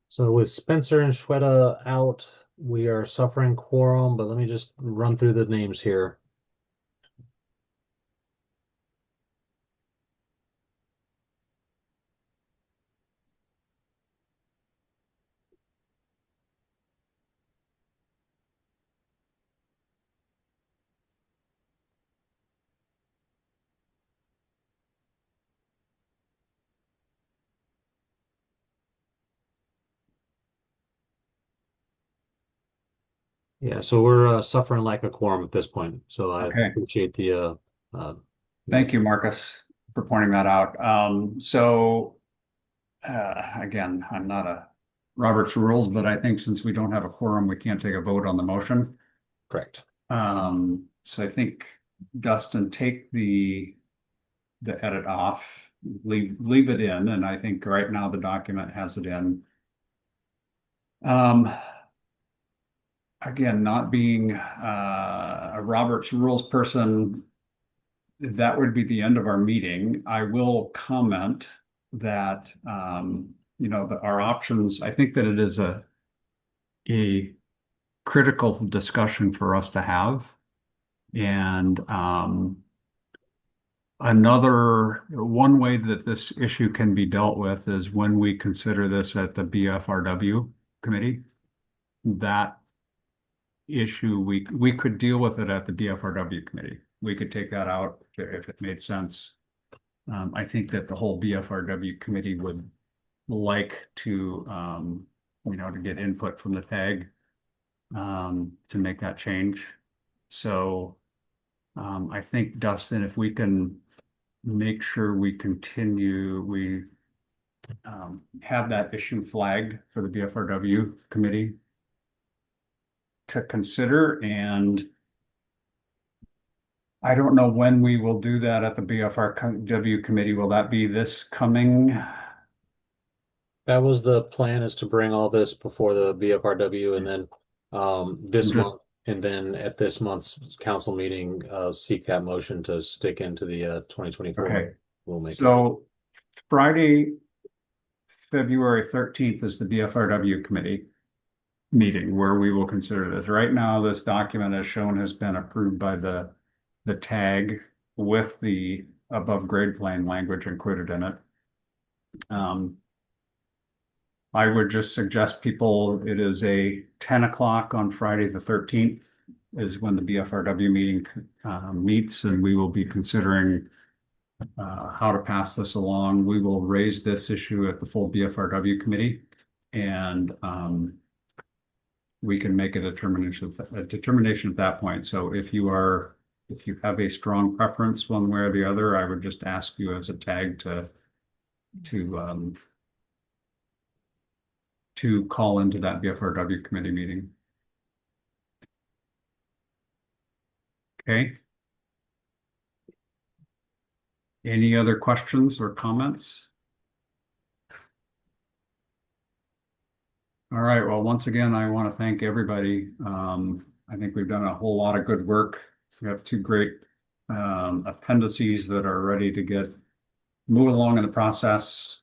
So with Spencer and Shweta out, we are suffering quorum, but let me just run through the names here. Yeah, so we're suffering lack of quorum at this point. So I Okay. appreciate the Thank you, Marcus, for pointing that out. Again, I'm not a Robert's rules, but I think since we don't have a quorum, we can't take a vote on the motion. correct. So I think Dustin, take the edit off, leave it in, and I think right now the document has it in. Again, not being a Robert's rules person, that would be the end of our meeting. I will comment that our options, I think that it is a critical discussion for us to have. And one way that this issue can be dealt with is when we consider this at the BFRW committee. That issue, we could deal with it at the BFRW committee. We could take that out if it made sense. I think that the whole BFRW committee would like to get input from the tag to make that change. So I think, Dustin, if we can make sure we have that issue flagged for the BFRW committee to consider, and I don't know when we will do that at the BFRW committee. Will that be this coming? That was the plan, is to bring all this before the BFRW and then this month, and then at this month's council meeting, seek that motion to stick into the 2024. Okay. We'll make So Friday, February 13th is the BFRW committee meeting where we will consider this. Right now, this document, as shown, has been approved by the tag with the above grade plane language included in it. I would just suggest people, it is a 10 o'clock on Friday the 13th is when the BFRW meeting meets, and we will be considering how to pass this along. We will raise this issue at the full BFRW committee, and we can make a determination at that point. So if you have a strong preference one way or the other, I would just ask you as a tag to call into that BFRW committee meeting. Okay. Any other questions or comments? All right. Well, once again, I want to thank everybody. I think we've done a whole lot of good work. We have two great appendices that are ready to move along in the process,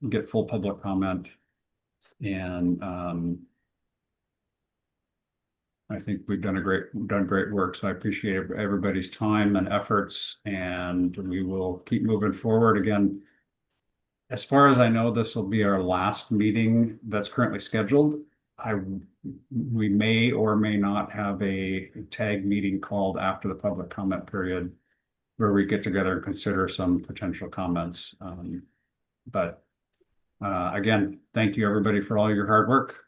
get full public comment, and I think we've done great work. So I appreciate everybody's time and efforts, and we will keep moving forward. Again, as far as I know, this will be our last meeting that's currently scheduled. We may or may not have a tag meeting called after the public comment period where we get together and consider some potential comments. But again, thank you everybody for all your hard work.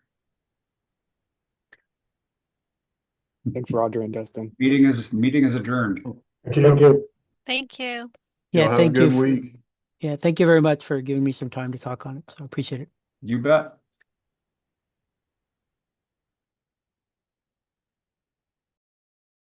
Thanks, Roger and Dustin. Meeting is adjourned. Thank you. Thank you. Yeah, Y'all have a thank you. good week. Yeah, thank you very much for giving me some time to talk on it. So I appreciate it. You bet.